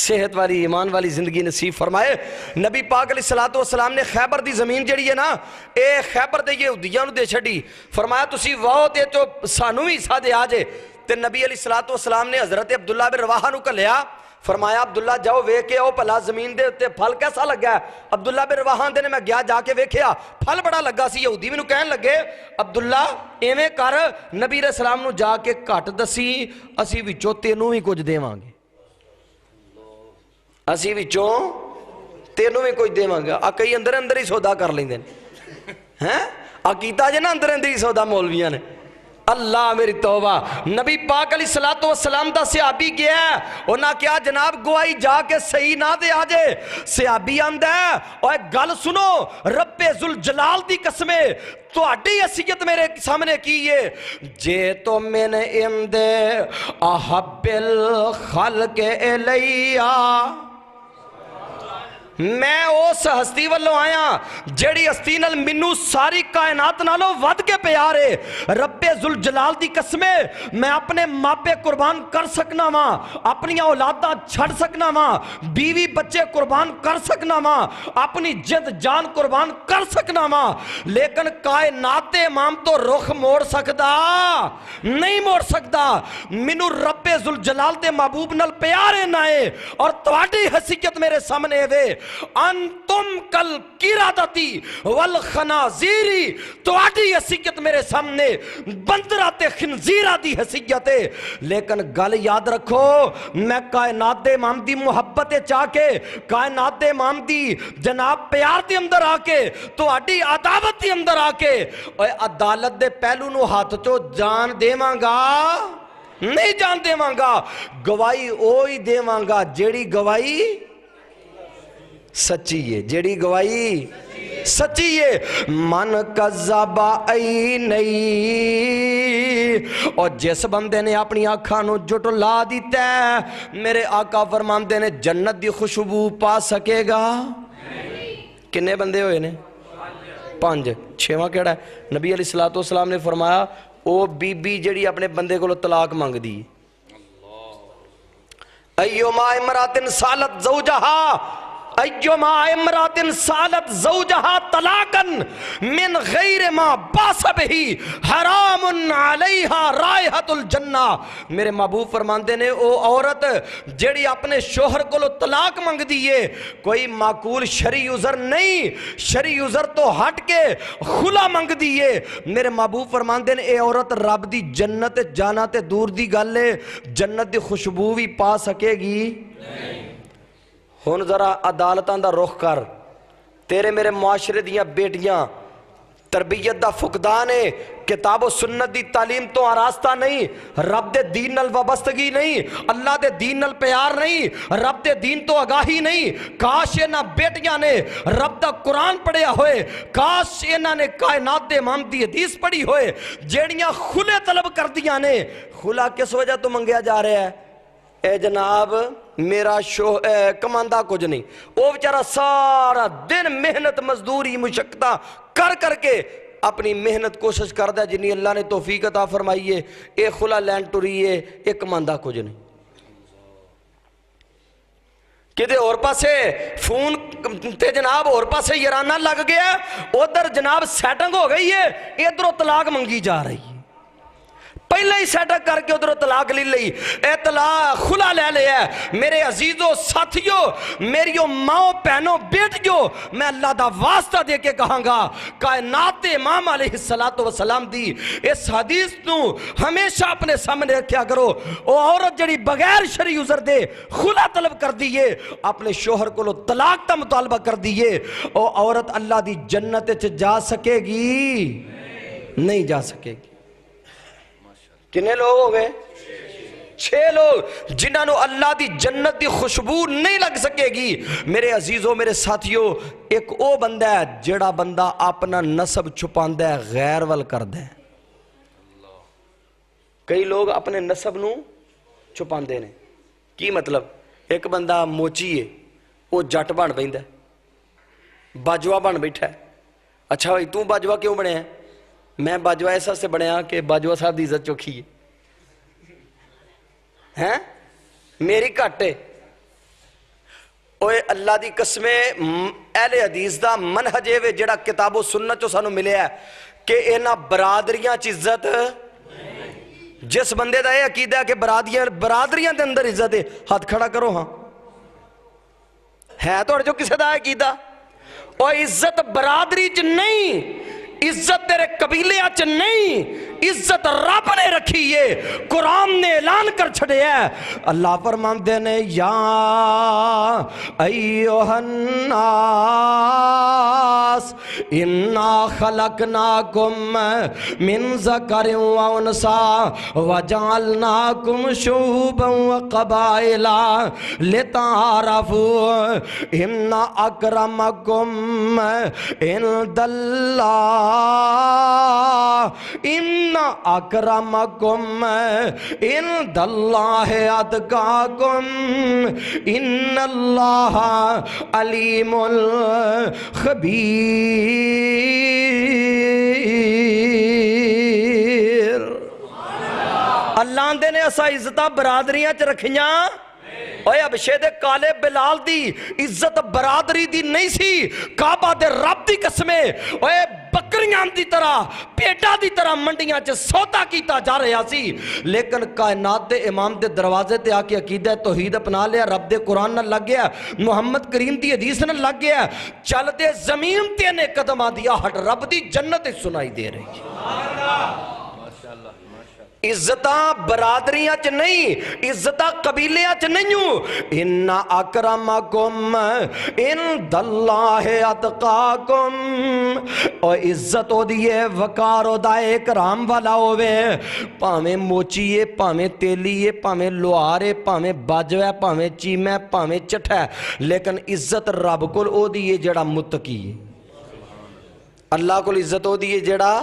صحت والی ایمان والی زندگی نصیب فرمائے۔ نبی پاک علیہ السلام نے خیبر دی زمین جڑی ہے نا، اے خیبر دے یہودیاں نو دے چھڑی، فرمایا تسی واؤ دے تو سانو ہی حصہ دے آجے۔ تے نبی علیہ السلام نے حضرت عبداللہ بن رواحہ نو کلیا، فرمایا عبداللہ جاؤ ویکھے او پھلا زمین دے تے پھل کیسا لگا ہے؟ عبداللہ بن رواحہ دے نے میں گیا جا کے ویکھیا پھل بڑا لگا سی۔ یہودی مینوں کہن لگے عبداللہ ایویں کر نبی علیہ السلام نو جا کے گھٹ دسی، اسی وچوں تینوں ہی کچھ دیواں گے، اسی وچوں تینوں ہی کچھ دیواں گے۔ آ کئی اندر اندر ہی سودا کر لیندے ہیں، آ کیتا جے نا اندر اندر ہی سودا مولویاں نے۔ اللہ میری توبہ، نبی پاک علیہ السلام دا صحابی گیا ہے، انہاں کیا جناب گواہی جا کے صحیح نہ دے آجے۔ صحابی آندہ ہے اور ایک گل سنو، رب ذوالجلال دی قسمے تو اڈی حیثیت میرے سامنے کیے، جے تو من اند احب الخلق الیہ، میں اس ہستی والوں آیا جیڑی ہستی نال منو ساری کائنات نالو ود کے پیارے۔ رب ذوالجلال دی قسمے میں اپنے ماپے قربان کر سکنا ماں، اپنی اولادہ چھڑ سکنا ماں، بیوی بچے قربان کر سکنا ماں، اپنی جد جان قربان کر سکنا ماں، لیکن کائنات امام تو رخ موڑ سکدا نہیں، موڑ سکدا۔ منو رب ذوالجلال دے محبوب نال پیارے نائے اور تواڈی حیثیت میرے سامنے وے، انتم کل قرادتی والخنازیری، تو آٹی حیثیت میرے سامنے بندرات خنزیرہ دی حیثیت ہے۔ لیکن گل یاد رکھو، میں کائنات دے امام دی محبت چاہ کے، کائنات دے امام دی جناب پیار دے اندر آ کے، تو آٹی عداوت دے اندر آ کے اور عدالت دے پہلو نو ہاتھ چو جان دے مانگا نہیں، جان دے مانگا، گواہی اوہی دے مانگا جیڑی گواہی سچی ہے، جیڑی گواہی سچی ہے۔ من کذب عینی، اور جس بندے نے اپنی آنکھاں نو جھٹلا دیتا ہے، میرے آقا فرماندے نے جنت دی خوشبو پا سکے گا؟ کنے بندے ہوئے نے؟ 5، 6واں کیڑا ہے؟ نبی علیہ السلام نے فرمایا او بی بی جڑی اپنے بندے کو طلاق مانگ دی، ایوما امراتن سالت زوجہا، ایوما امراتن سالت زوجہا طلاقن من غیر ما باس بہی حرام علیہا رائحت الجنہ۔ میرے محبوب فرماندے نے او عورت جیڑی اپنے شوہر کو طلاق مانگ دیئے، کوئی معقول شرعی عذر نہیں، شرعی عذر تو ہٹ کے خلا مانگ دیئے، میرے محبوب فرماندے نے اے عورت رب دی جنت جانا تے دور دی گلے، جنت دی خوشبو بھی پا سکے گی نہیں۔ ہن ذرا عدالتاں دا رخ کر، تیرے میرے معاشرے دیاں بیٹیاں تربیت دا فقدان ہے، کتاب و سنت دی تعلیم تو آراستہ نہیں، رب دے دین نال وابستگی نہیں، اللہ دے دین نال پیار نہیں، رب دے دین تو آگاہی نہیں۔ کاش انہاں بیٹیاں نے رب دا قرآن پڑھیا ہوئے، کاش انہاں نے کائنات دے امام دی حدیث پڑھی ہوئے، جیڑیاں خلے طلب کر دیاں نے۔ خلا کس وجہ تو منگیا جا رہا ہے؟ اے جناب میرا کماندہ کچھ نہیں، وہ بیچارہ سارا دن محنت مزدوری مشقتہ کر کر کے اپنی محنت کوشش کردہ ہے، جنہی اللہ نے توفیق عطا فرمائی ہے، اے خلا لین ٹری ہے، اے کماندہ کچھ نہیں۔ کدے اور پاسے فون تے جناب اور پاسے یرانہ لگ گیا، ادھر جناب سیٹنگ ہو گئی ہے، ادھروں طلاق منگی جا رہی ہے۔ پہلے ہی سیٹ کر کے ادھر طلاق لے لئی، اے طلاق خلا لے لیا ہے۔ میرے عزیزوں ساتھیوں، میریوں ماں پہنوں بیٹیوں، میں اللہ دا واسطہ دے کے کہاں گا، کائنات امام علیہ السلام دی اس حدیث نو ہمیشہ اپنے سامنے رکھیا کرو۔ او عورت جڑی بغیر شرعی عذر دے خلا طلب کر دیئے، اپنے شوہر کو لو طلاق دا مطالبہ کر دیئے، او عورت اللہ دی جنت جا سکے گی؟ نہیں جا سکے گی۔ کنے لوگ ہو گئے؟ 6 لوگ جنہاں نو اللہ دی جنت دی خوشبو نہیں لگ سکے گی۔ میرے عزیزوں، میرے ساتھیوں، ایک او بندہ ہے جڑا بندہ اپنا نسب چھپاندہ ہے، غیر ول کردہ ہے۔ کئی لوگ اپنے نسب نو چھپاندے نے۔ کی مطلب؟ ایک بندہ موچی ہے، وہ جٹ بن بیندہ ہے، باجوہ بن بیٹھا ہے۔ اچھا بھائی تو باجوہ کیوں بنے ہیں؟ میں باجوہ ایسا سے بنے ہاں کہ باجوہ صاحب دی عزت چوکھی ہے، میری کٹے۔ اوے اللہ دی قسمیں اہل حدیث دا منہج ہے جڑا کتاب و سنت چو سانو ملے ہے کہ اینا برادریاں چی عزت، جس بندے دا یہ عقیدہ ہے کہ برادریاں دے اندر عزت ہے، ہاتھ کھڑا کرو ہاں ہے تو جو کسے دا عقیدہ۔ اور عزت برادری چ نہیں، عزت تیرے قبیلے اچ نہیں، عزت رب نے رکھی ہے، قرآن نے اعلان کر چھڑے ہے۔ اللہ فرماندے نے یا ایوہ الناس انا خلقناکم من ذکر و انسا وجعلناکم شعوبا و قبائلا لتعارفوا ان اکرمکم عند اللہ ان اکرمکم عند اللہ اتقاکم ان اللہ علیم خبیر۔ اللہ دے نے اسا عزتہ برادریاں چ رکھیاں۔ اوے ابشے دے کالے بلال دی عزت برادری دی نہیں سی، کعبہ دے رب دی قسمیں اوے بکریاں دی طرح پیٹا دی طرح منڈیاں چ سودا کیتا جا رہا سی، لیکن کائنات دے امام دے دروازے تے آکے عقیدہ توحید اپنا لیا، رب دے قرآن نہ لگ گیا، محمد کریم دی حدیث نہ لگ گیا، چل دے زمین تے نے قدم آ دیا، ہٹ رب دی جنت سنائی دے رہی ہے۔ عزتاں برادریاں چ نہیں، عزتاں قبیلیاں چ نہیں ہوں۔ ان اکرمکم عند اللہ اتقاکم، اور عزت ہو دیئے وقار ہو دائے اکرام والا ہوئے، پامیں موچیے پامیں تیلیے پامیں لوہارے پامیں باجوے پامیں چیمیں پامیں چٹھے، لیکن عزت رب کل ہو دیئے جڑا متقی ہے۔ اللہ کل عزت ہو دیئے جڑا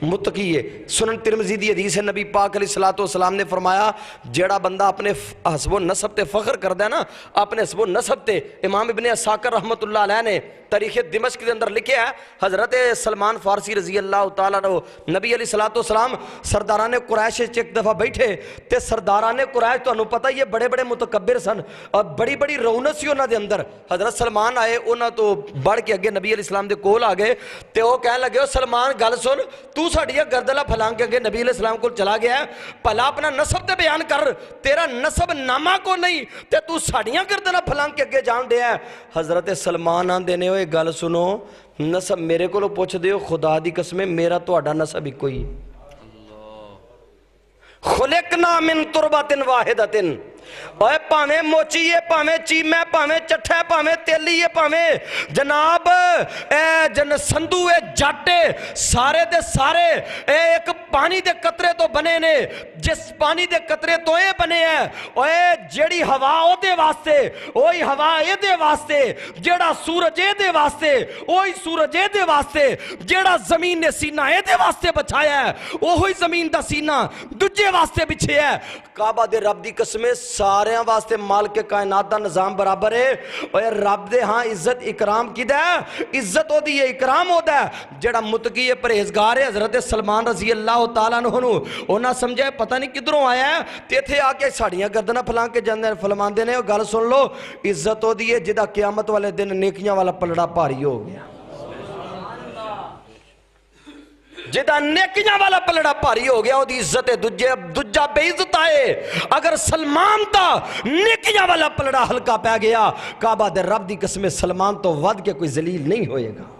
متقی ہے۔ سنن ترمذی دی حدیث ہے، نبی پاک علیہ السلام نے فرمایا جیڑا بندہ اپنے حسب و نسب تے فخر کر دے نا، اپنے حسب و نسب تے، امام ابن عساکر رحمت اللہ علیہ نے تاریخ دمشق کے اندر لکھے ہے، حضرت سلمان فارسی رضی اللہ تعالیٰ عنہ نبی علیہ السلام سرداران قریش ایک دفعہ بیٹھے تے سرداران قریش تو انہوں پتہ یہ بڑے بڑے متکبر سن اور بڑی بڑی رونت سی انہوں دے اندر۔ حضرت سلمان آئے، انہوں تو بڑھ کے اگے نبی علیہ السلام دے کول آگئے تے وہ کہنے لگے سلمان گل سن، تو ساڑیا گردلہ پھلان کے اگے نبی علیہ السلام کو چلا گیا ہے، پہلا اپنا نسب تے بیان کر، تیرا نسب نامہ کو نہیں تے تو ساڑیا گردلہ پھلان کے اگے جان دے ہے۔ حضرت سلمان آن دینے ہوئے گل سنو، نسب میرے کو لو پوچھ دیو، خدا دی قسمیں میرا تو آڈا نسب ہی کوئی خلقنا من تربت واحدت، اوے پاویں موچیے پاویں چیمیں پاویں چٹھے پاویں تیلیے پاویں جناب سندو جاٹے سارے دے سارے ایک پانی دے قطرے تو بنے نے، جس پانی دے قطرے تو اے بنے ہیں، اوے جیڑی ہوا او دے واسطے اوہی ہوا اے دے واسطے، جیڑا سورج اے دے واسطے اوہی سورج اے دے واسطے، جیڑا زمین نے سینہ اے دے واسطے بچھایا ہے اوہی زمین دا سینہ دجے واسطے بچھے ہے۔ کعبہ دے رب دی قسمیں سارے واسطے مالک کائنات دا نظام برابر ہے، اور رب دے ہاں عزت اکرام کی دے، عزت ہو دی ہے اکرام ہو دے، جڑا متقی پرہیزگار ہے۔ حضرت سلمان رضی اللہ تعالیٰ عنہ انہاں سمجھے پتہ نہیں کدھروں آیا ہے، تیتھے آ کے ساڑیاں گردنہ پھلان کے جاندے فلمان دینے، اور گل سن لو عزت ہو دی ہے جدہ قیامت والے دن نیکیاں والا پلڑا پاری ہو گیا، جدا نیکیاں والا پلڑا پاری ہو گیا وہ دی عزت دجا بے عزت آئے اگر سلمان تا نیکیاں والا پلڑا ہلکا پہ گیا کعبہ دے رب دی قسم سلمان تو ود کے کوئی ذلیل نہیں ہوئے گا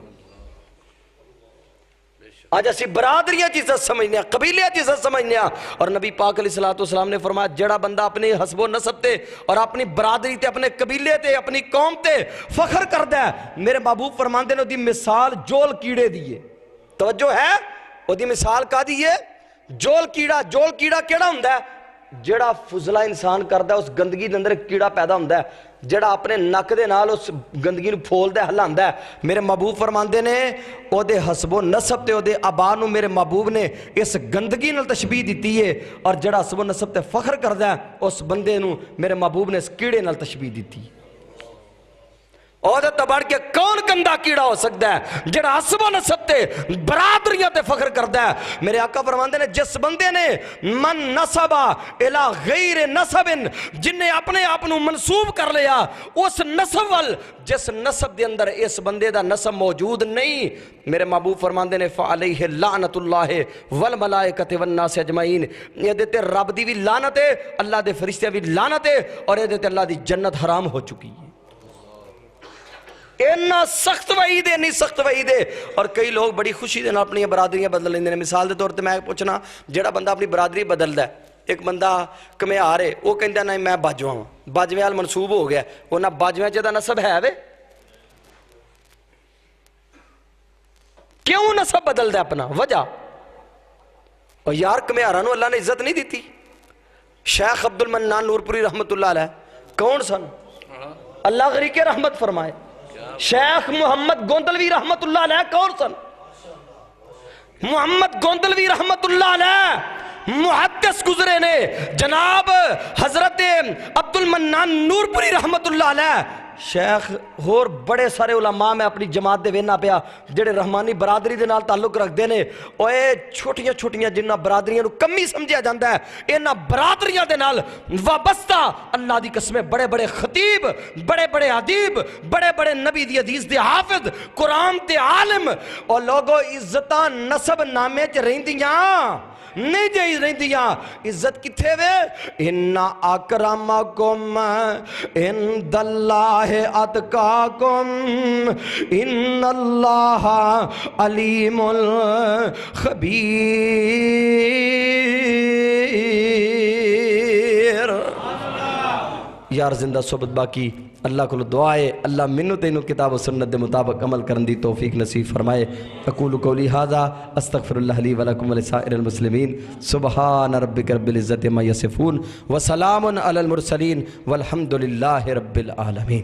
آج اسی برادریاں چیزیں سمجھنے ہیں قبیلیاں چیزیں سمجھنے ہیں اور نبی پاک علیہ السلام نے فرمایا جڑا بندہ اپنے حسب و نسب تے اور اپنی برادری تے اپنے قبیلے تے اپنی قوم تے فخر کردہ ہے میرے محبوب فرماندے نے دی مثال جول کیڑے دیئے توجہ ہے وہ دی مثال کا دیئے جول کیڑا کیڑا ہندہ ہے جڑا فضلہ انسان کردہ ہے اس گندگی دے اندر ایک کیڑا پیدا ہندہ ہے جڑا اپنے نک دے نال اس گندگی نو پھول دے ہلاندہ ہے میرے محبوب فرماندے نے او دے حسب و نسب تے او دے آبا نو میرے محبوب نے اس گندگی نال تشبیہ دیتی ہے اور جڑا حسب و نسب تے فخر کردہ ہے اس بندے نو میرے محبوب نے اس کیڑے نال تشبیہ دیتی ہے عہدت بڑھ کے کون گندا کیڑا ہو سکتا ہے جڑا حسب و نسب تے برادریاں تے فخر کرتا ہے میرے آقا فرماندے نے جس بندے نے من نسبا الہ غیر نسب جن نے اپنے آپ نو منسوب کر لیا اس نسب وال جس نسب دے اندر اس بندے دا نسب موجود نہیں میرے محبوب فرماندے نے فعلیہ لعنت اللہ والملائکۃ والناس اجمعین یہ دیتے رب دی بھی لعنت ہے اللہ دے فرشتے بھی لعنت ہے اور یہ دیتے اللہ دی جنت حرام ہو چکی ہے اینا سخت وعید ہے نہیں سخت وعید ہے اور کئی لوگ بڑی خوشی دینا اپنی برادریاں بدل لیندے ہیں مثال دے طور تے میں پوچھنا جڑا بندہ اپنی برادری بدل ہے ایک بندہ کمیار ہے وہ کہندہ نہیں میں باجواں ہوں باجویال منصوب ہو گیا وہ نہ باجویاں جدہ نسب ہے وے کیوں نسب بدل دے اپنا وجہ اور یار کمیارانو اللہ نے عزت نہیں دیتی شیخ عبد المنان نورپوری رحمت اللہ علیہ کون سن اللہ غریق رحمت فرمائے شیخ محمد گوندلوی رحمت اللہ علیہ کون سن محمد گوندلوی رحمت اللہ علیہ محدث گزرے نے جناب حضرت عبد المنان نورپوری رحمت اللہ علیہ شیخ اور بڑے سارے علماء میں اپنی جماعت دے وینا پیا جڑے رحمانی برادری دے نال تعلق رکھ دینے اوے چھوٹیاں جنہ برادریاں نو کمی سمجھیا جاندہ ہے اینا برادریاں دے نال وابستہ اللہ دی قسمیں بڑے بڑے خطیب بڑے بڑے عدیب بڑے بڑے نبی دی حدیث دے حافظ قرآن دے عالم اور لوگوں عزتاں نسب نامے چ رہندیاں نہیں جائز نہیں دیا عزت کتھے وے اِنَّا اَكْرَمَكُمْ عِنْدَ اللَّهِ أَتْقَاكُمْ إِنَّ اللَّهَ عَلِيمٌ خبیر یار زندہ صحبت باقی اللہ کو دعائے اللہ منو تینو کتاب و سنت دے مطابق عمل کرن دی توفیق نصیب فرمائے اقول قولی ھذا استغفر اللہ لی ولکم ولسائر المسلمین سبحان ربک رب العزت ما یصفون وسلام علی المرسلین والحمد للہ رب العالمین